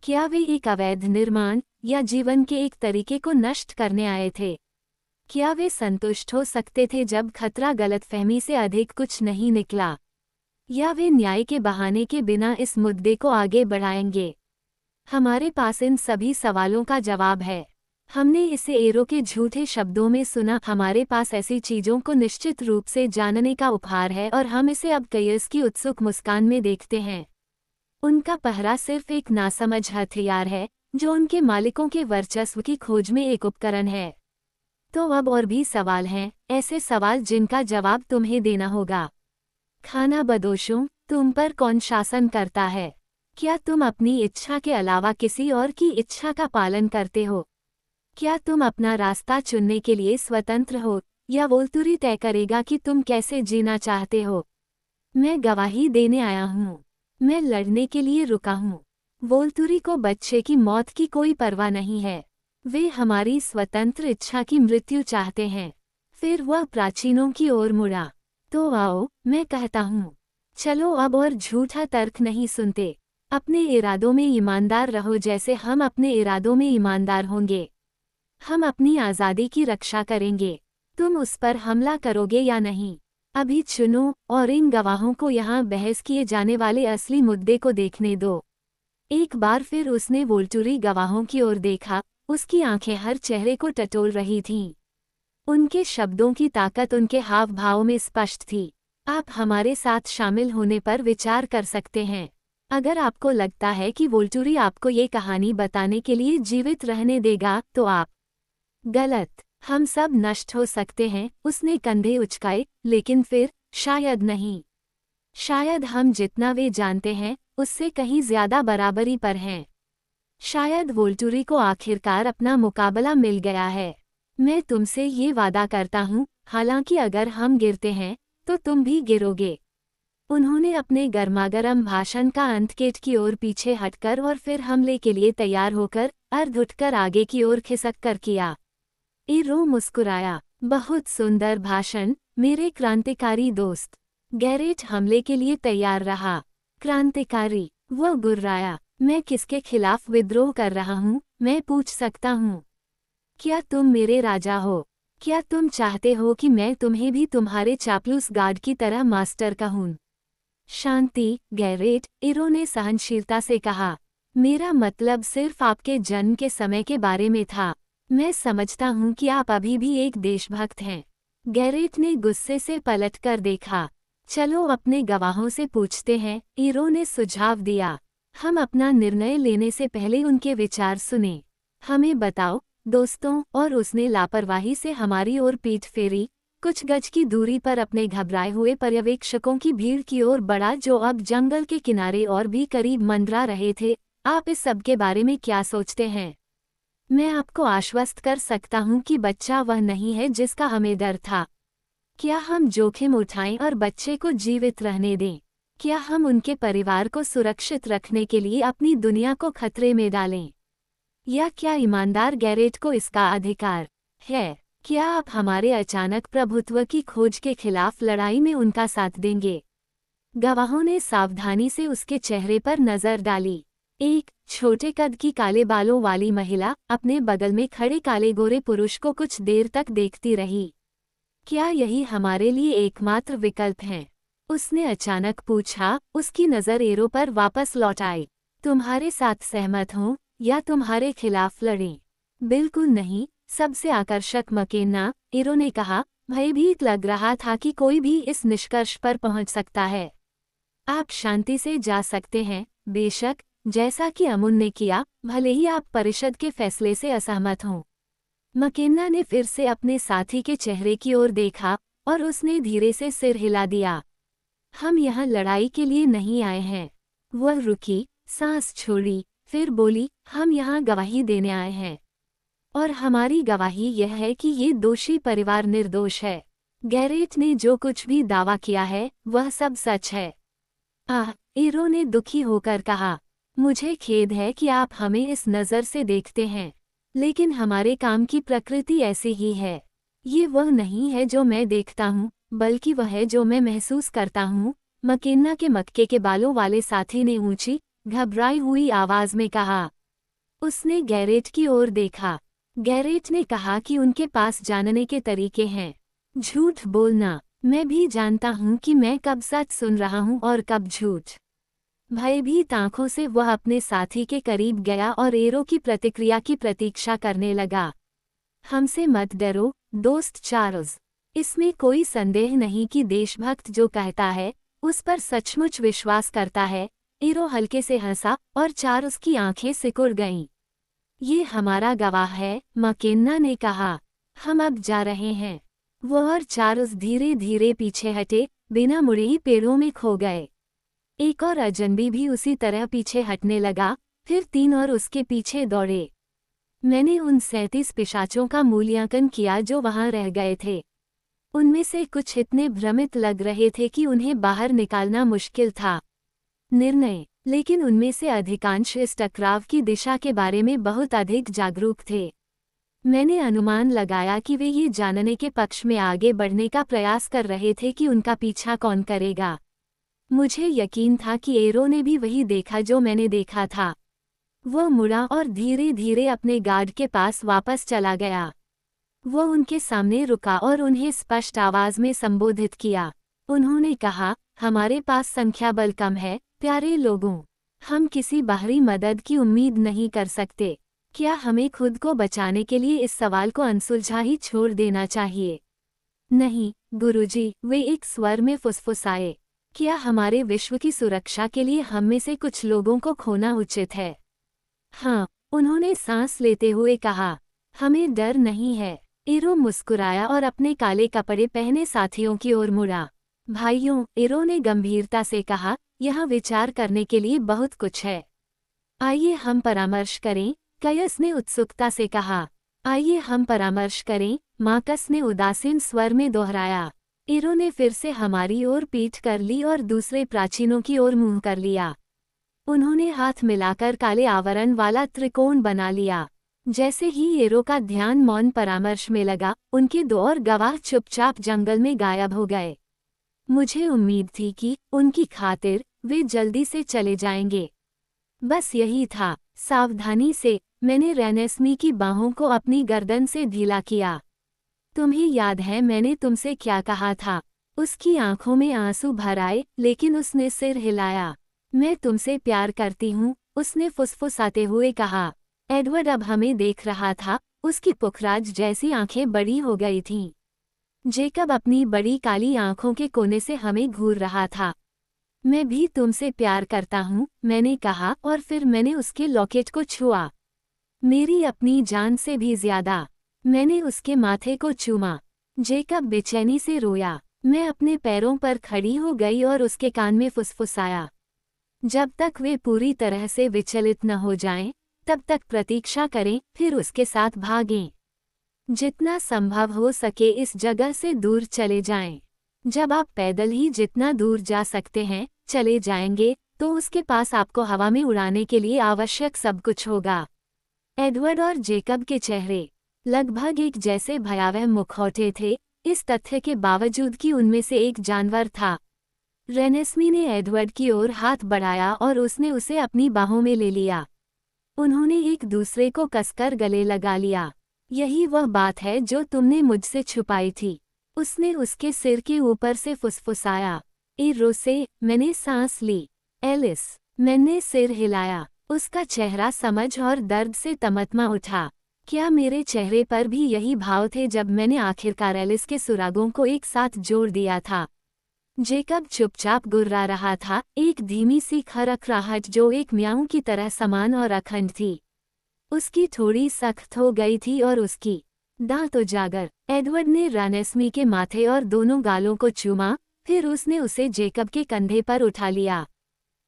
क्या वे एक अवैध निर्माण या जीवन के एक तरीके को नष्ट करने आए थे? क्या वे संतुष्ट हो सकते थे जब खतरा गलतफहमी से अधिक कुछ नहीं निकला? या वे न्याय के बहाने के बिना इस मुद्दे को आगे बढ़ाएंगे? हमारे पास इन सभी सवालों का जवाब है। हमने इसे एरो के झूठे शब्दों में सुना, हमारे पास ऐसी चीजों को निश्चित रूप से जानने का उपहार है और हम इसे अब कयस की उत्सुक मुस्कान में देखते हैं। उनका पहरा सिर्फ एक नासमझ हथियार है, जो उनके मालिकों के वर्चस्व की खोज में एक उपकरण है। तो अब और भी सवाल हैं, ऐसे सवाल जिनका जवाब तुम्हें देना होगा। खाना बदोशों, तुम पर कौन शासन करता है? क्या तुम अपनी इच्छा के अलावा किसी और की इच्छा का पालन करते हो? क्या तुम अपना रास्ता चुनने के लिए स्वतंत्र हो, या वोल्टुरी तय करेगा कि तुम कैसे जीना चाहते हो? मैं गवाही देने आया हूँ। मैं लड़ने के लिए रुका हूँ। वोल्टुरी को बच्चे की मौत की कोई परवाह नहीं है। वे हमारी स्वतंत्र इच्छा की मृत्यु चाहते हैं। फिर वह प्राचीनों की ओर मुड़ा। तो आओ, मैं कहता हूँ, चलो अब और झूठा तर्क नहीं सुनते। अपने इरादों में ईमानदार रहो जैसे हम अपने इरादों में ईमानदार होंगे। हम अपनी आज़ादी की रक्षा करेंगे। तुम उस पर हमला करोगे या नहीं? अभी चुनो और इन गवाहों को यहाँ बहस किए जाने वाले असली मुद्दे को देखने दो। एक बार फिर उसने वोल्टुरी गवाहों की ओर देखा, उसकी आंखें हर चेहरे को टटोल रही थीं। उनके शब्दों की ताकत उनके हाव भाव में स्पष्ट थी। आप हमारे साथ शामिल होने पर विचार कर सकते हैं। अगर आपको लगता है कि वोल्टुरी आपको ये कहानी बताने के लिए जीवित रहने देगा, तो आप गलत। हम सब नष्ट हो सकते हैं, उसने कंधे उचकाए, लेकिन फिर शायद नहीं। शायद हम जितना वे जानते हैं, उससे कहीं ज्यादा बराबरी पर हैं। शायद वोल्टुरी को आखिरकार अपना मुकाबला मिल गया है। मैं तुमसे ये वादा करता हूँ, हालांकि अगर हम गिरते हैं, तो तुम भी गिरोगे। उन्होंने अपने गर्मागरम भाषण का अंत गेट की ओर पीछे हटकर और फिर हमले के लिए तैयार होकर अर्ध उठकर आगे की ओर खिसक कर किया। एरो मुस्कुराया। बहुत सुंदर भाषण, मेरे क्रांतिकारी दोस्त। गैरेट हमले के लिए तैयार रहा। क्रांतिकारी, वह गुर्राया। मैं किसके खिलाफ विद्रोह कर रहा हूँ, मैं पूछ सकता हूँ? क्या तुम मेरे राजा हो? क्या तुम चाहते हो कि मैं तुम्हें भी तुम्हारे चापलूस गार्ड की तरह मास्टर कहूँ? शांति, गैरेट, एरो ने सहनशीलता से कहा। मेरा मतलब सिर्फ आपके जन्म के समय के बारे में था। मैं समझता हूँ कि आप अभी भी एक देशभक्त हैं। गैरेट ने गुस्से से पलटकर देखा। चलो अपने गवाहों से पूछते हैं, एरो ने सुझाव दिया। हम अपना निर्णय लेने से पहले उनके विचार सुने। हमें बताओ, दोस्तों, और उसने लापरवाही से हमारी ओर पीठ फेरी, कुछ गज की दूरी पर अपने घबराए हुए पर्यवेक्षकों की भीड़ की ओर बढ़ा जो अब जंगल के किनारे और भी करीब मंडरा रहे थे। आप इस सब के बारे में क्या सोचते हैं? मैं आपको आश्वस्त कर सकता हूँ कि बच्चा वह नहीं है जिसका हमें डर था। क्या हम जोखिम उठाएं और बच्चे को जीवित रहने दें? क्या हम उनके परिवार को सुरक्षित रखने के लिए अपनी दुनिया को खतरे में डालें? या क्या ईमानदार गैरेट को इसका अधिकार है? क्या आप हमारे अचानक प्रभुत्व की खोज के खिलाफ लड़ाई में उनका साथ देंगे? गवाहों ने सावधानी से उसके चेहरे पर नजर डाली। एक छोटे कद की काले बालों वाली महिला अपने बगल में खड़े काले गोरे पुरुष को कुछ देर तक देखती रही। क्या यही हमारे लिए एकमात्र विकल्प है? उसने अचानक पूछा। उसकी नजर एरो पर वापस लौट आई। तुम्हारे साथ सहमत हूँ या तुम्हारे खिलाफ लड़ें? बिल्कुल नहीं, सबसे आकर्षक मकेन्ना, इरो ने कहा। भयभीत लग रहा था कि कोई भी इस निष्कर्ष पर पहुंच सकता है। आप शांति से जा सकते हैं, बेशक, जैसा कि अमुन ने किया, भले ही आप परिषद के फैसले से असहमत हों। मकेन्ना ने फिर से अपने साथी के चेहरे की ओर देखा और उसने धीरे से सिर हिला दिया। हम यहाँ लड़ाई के लिए नहीं आए हैं। वह रुकी, सांस छोड़ी, फिर बोली, हम यहाँ गवाही देने आए हैं। और हमारी गवाही यह है कि ये दोषी परिवार निर्दोष है। गैरेट ने जो कुछ भी दावा किया है, वह सब सच है। इरो ने दुखी होकर कहा, मुझे खेद है कि आप हमें इस नज़र से देखते हैं, लेकिन हमारे काम की प्रकृति ऐसी ही है। ये वह नहीं है जो मैं देखता हूँ, बल्कि वह है जो मैं महसूस करता हूँ। मकेन्ना के मक्के के बालों वाले साथी ने ऊंची, घबराई हुई आवाज में कहा। उसने गैरेट की ओर देखा। गैरेट ने कहा कि उनके पास जानने के तरीके हैं। झूठ बोलना। मैं भी जानता हूँ कि मैं कब सच सुन रहा हूँ और कब झूठ। भयभीत आंखों से वह अपने साथी के करीब गया और एरो की प्रतिक्रिया की प्रतीक्षा करने लगा। हमसे मत डरो, दोस्त चार्ल्स। इसमें कोई संदेह नहीं कि देशभक्त जो कहता है, उस पर सचमुच विश्वास करता है। एरो हल्के से हंसा और चार्ल्स की आंखें सिकुड़ गईं। ये हमारा गवाह है, मकेन्ना ने कहा। हम अब जा रहे हैं। वह और चार्ल्स धीरे धीरे पीछे हटे, बिना मुड़े ही पेड़ों में खो गए। एक और अजनबी भी उसी तरह पीछे हटने लगा, फिर 3 और उसके पीछे दौड़े। मैंने उन 37 पिशाचों का मूल्यांकन किया जो वहां रह गए थे। उनमें से कुछ इतने भ्रमित लग रहे थे कि उन्हें बाहर निकालना मुश्किल था। लेकिन उनमें से अधिकांश इस टकराव की दिशा के बारे में बहुत अधिक जागरूक थे। मैंने अनुमान लगाया कि वे ये जानने के पक्ष में आगे बढ़ने का प्रयास कर रहे थे कि उनका पीछा कौन करेगा। मुझे यकीन था कि एरो ने भी वही देखा जो मैंने देखा था। वह मुड़ा और धीरे धीरे अपने गार्ड के पास वापस चला गया। वह उनके सामने रुका और उन्हें स्पष्ट आवाज में संबोधित किया। उन्होंने कहा, हमारे पास संख्या बल कम है, प्यारे लोगों। हम किसी बाहरी मदद की उम्मीद नहीं कर सकते। क्या हमें खुद को बचाने के लिए इस सवाल को अनसुलझा ही छोड़ देना चाहिए? नहीं, गुरुजी, वे एक स्वर में फुसफुसाए। क्या हमारे विश्व की सुरक्षा के लिए हम में से कुछ लोगों को खोना उचित है? हाँ, उन्होंने सांस लेते हुए कहा। हमें डर नहीं है। एरो मुस्कुराया और अपने काले कपड़े पहने साथियों की ओर मुड़ा। भाइयों, एरो ने गंभीरता से कहा, यहाँ विचार करने के लिए बहुत कुछ है। आइए हम परामर्श करें, कयस ने उत्सुकता से कहा। आइए हम परामर्श करें, मार्कस ने उदासीन स्वर में दोहराया। एरो ने फिर से हमारी ओर पीठ कर ली और दूसरे प्राचीनों की ओर मुंह कर लिया। उन्होंने हाथ मिलाकर काले आवरण वाला त्रिकोण बना लिया। जैसे ही एरो का ध्यान मौन परामर्श में लगा, उनके 2 और गवाह चुपचाप जंगल में गायब हो गए। मुझे उम्मीद थी कि उनकी खातिर वे जल्दी से चले जाएंगे। बस यही था। सावधानी से मैंने रेनेस्मी की बाहों को अपनी गर्दन से ढीला किया। तुम्हें याद है मैंने तुमसे क्या कहा था? उसकी आंखों में आंसू भर आए, लेकिन उसने सिर हिलाया। मैं तुमसे प्यार करती हूँ, उसने फुसफुसाते हुए कहा। एडवर्ड अब हमें देख रहा था, उसकी पुखराज जैसी आंखें बड़ी हो गई थीं। जेकब अपनी बड़ी काली आंखों के कोने से हमें घूर रहा था। मैं भी तुमसे प्यार करता हूँ, मैंने कहा और फिर मैंने उसके लॉकेट को छुआ। मेरी अपनी जान से भी ज्यादा। मैंने उसके माथे को चूमा। जेकब बेचैनी से रोया। मैं अपने पैरों पर खड़ी हो गई और उसके कान में फुसफुसाया। जब तक वे पूरी तरह से विचलित न हो जाएं, तब तक प्रतीक्षा करें, फिर उसके साथ भागें। जितना संभव हो सके इस जगह से दूर चले जाएं। जब आप पैदल ही जितना दूर जा सकते हैं चले जाएंगे, तो उसके पास आपको हवा में उड़ाने के लिए आवश्यक सब कुछ होगा। एडवर्ड और जेकब के चेहरे लगभग एक जैसे भयावह मुखौटे थे, इस तथ्य के बावजूद कि उनमें से एक जानवर था। रेनेस्मी ने एडवर्ड की ओर हाथ बढ़ाया और उसने उसे अपनी बाहों में ले लिया। उन्होंने एक दूसरे को कसकर गले लगा लिया। यही वह बात है जो तुमने मुझसे छुपाई थी, उसने उसके सिर के ऊपर से फुसफुसाया। रोसे, मैंने सांस ली। एलिस, मैंने सिर हिलाया। उसका चेहरा समझ और दर्द से तमतमा उठा। क्या मेरे चेहरे पर भी यही भाव थे जब मैंने आखिरकार एलिस के सुरागों को एक साथ जोड़ दिया था? जेकब चुपचाप गुर्रा रहा था, एक धीमी सी खरखराहट जो एक म्याऊं की तरह समान और अखंड थी। उसकी थोड़ी सख्त हो गई थी और उसकी दांत उजागर। एडवर्ड ने रानेस्मी के माथे और दोनों गालों को चूमा, फिर उसने उसे जेकब के कंधे पर उठा लिया।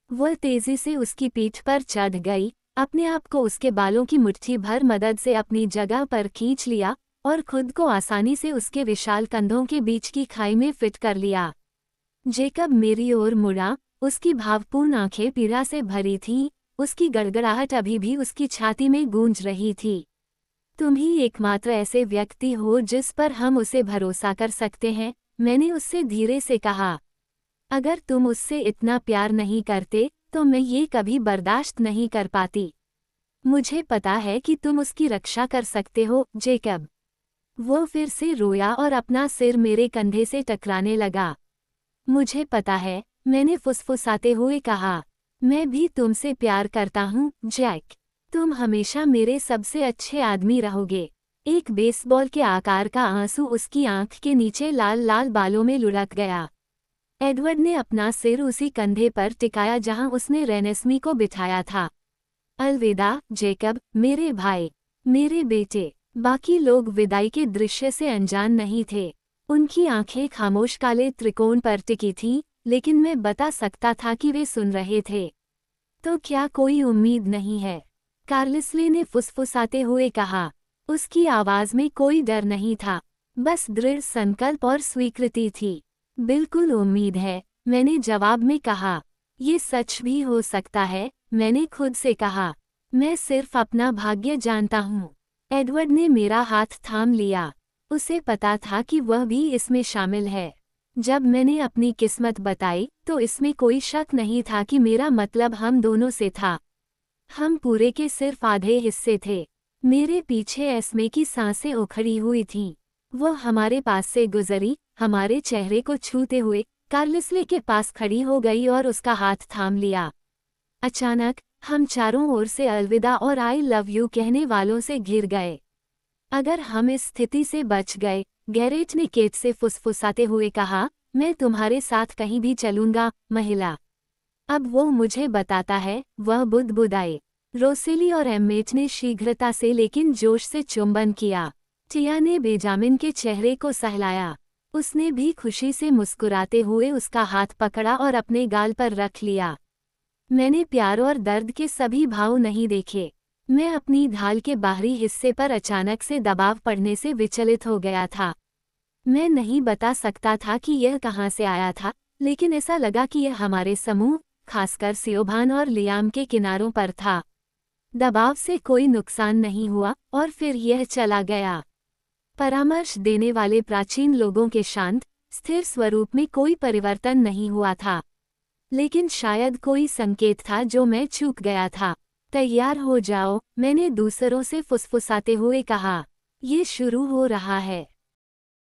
वह तेजी से उसकी पीठ पर चढ़ गई, अपने आप को उसके बालों की मुट्ठी भर मदद से अपनी जगह पर खींच लिया और खुद को आसानी से उसके विशाल कंधों के बीच की खाई में फिट कर लिया। जेकब मेरी ओर मुड़ा, उसकी भावपूर्ण आंखें पीड़ा से भरी थीं, उसकी गड़गड़ाहट अभी भी उसकी छाती में गूंज रही थी। तुम ही एकमात्र ऐसे व्यक्ति हो जिस पर हम उसे भरोसा कर सकते हैं, मैंने उससे धीरे से कहा। अगर तुम उससे इतना प्यार नहीं करते तो मैं ये कभी बर्दाश्त नहीं कर पाती। मुझे पता है कि तुम उसकी रक्षा कर सकते हो, जेकब। वो फिर से रोया और अपना सिर मेरे कंधे से टकराने लगा। मुझे पता है, मैंने फुसफुसाते हुए कहा। मैं भी तुमसे प्यार करता हूँ, जैक। तुम हमेशा मेरे सबसे अच्छे आदमी रहोगे। एक बेसबॉल के आकार का आंसू उसकी आंख के नीचे लाल लाल बालों में लुढ़क गया। एडवर्ड ने अपना सिर उसी कंधे पर टिकाया जहां उसने रेनेस्मी को बिठाया था। अलविदा, जेकब, मेरे भाई, मेरे बेटे। बाकी लोग विदाई के दृश्य से अनजान नहीं थे। उनकी आंखें खामोश काले त्रिकोण पर टिकी थीं, लेकिन मैं बता सकता था कि वे सुन रहे थे। तो क्या कोई उम्मीद नहीं है? कार्लिसले ने फुसफुसाते हुए कहा। उसकी आवाज में कोई डर नहीं था, बस दृढ़ संकल्प और स्वीकृति थी। बिल्कुल उम्मीद है, मैंने जवाब में कहा। ये सच भी हो सकता है, मैंने खुद से कहा। मैं सिर्फ अपना भाग्य जानता हूँ। एडवर्ड ने मेरा हाथ थाम लिया। उसे पता था कि वह भी इसमें शामिल है। जब मैंने अपनी किस्मत बताई तो इसमें कोई शक नहीं था कि मेरा मतलब हम दोनों से था। हम पूरे के सिर्फ आधे हिस्से थे। मेरे पीछे एस्मे की सांसें उखड़ी हुई थीं। वह हमारे पास से गुजरी, हमारे चेहरे को छूते हुए कार्लिसले के पास खड़ी हो गई और उसका हाथ थाम लिया। अचानक हम चारों ओर से अलविदा और आई लव यू कहने वालों से घिर गए। अगर हम इस स्थिति से बच गए, गैरेट ने केट से फुसफुसाते हुए कहा, मैं तुम्हारे साथ कहीं भी चलूंगा, महिला। अब वो मुझे बताता है, वह बुदबुदाए। रोसेली और एम्मेट ने शीघ्रता से लेकिन जोश से चुंबन किया। टिया ने बेंजामिन के चेहरे को सहलाया। उसने भी खुशी से मुस्कुराते हुए उसका हाथ पकड़ा और अपने गाल पर रख लिया। मैंने प्यार और दर्द के सभी भाव नहीं देखे। मैं अपनी ढाल के बाहरी हिस्से पर अचानक से दबाव पड़ने से विचलित हो गया था। मैं नहीं बता सकता था कि यह कहाँ से आया था, लेकिन ऐसा लगा कि यह हमारे समूह, खासकर सियोभान और लियाम के किनारों पर था। दबाव से कोई नुकसान नहीं हुआ और फिर यह चला गया। परामर्श देने वाले प्राचीन लोगों के शांत, स्थिर स्वरूप में कोई परिवर्तन नहीं हुआ था। लेकिन शायद कोई संकेत था जो मैं चूक गया था। तैयार हो जाओ, मैंने दूसरों से फुसफुसाते हुए कहा। ये शुरू हो रहा है।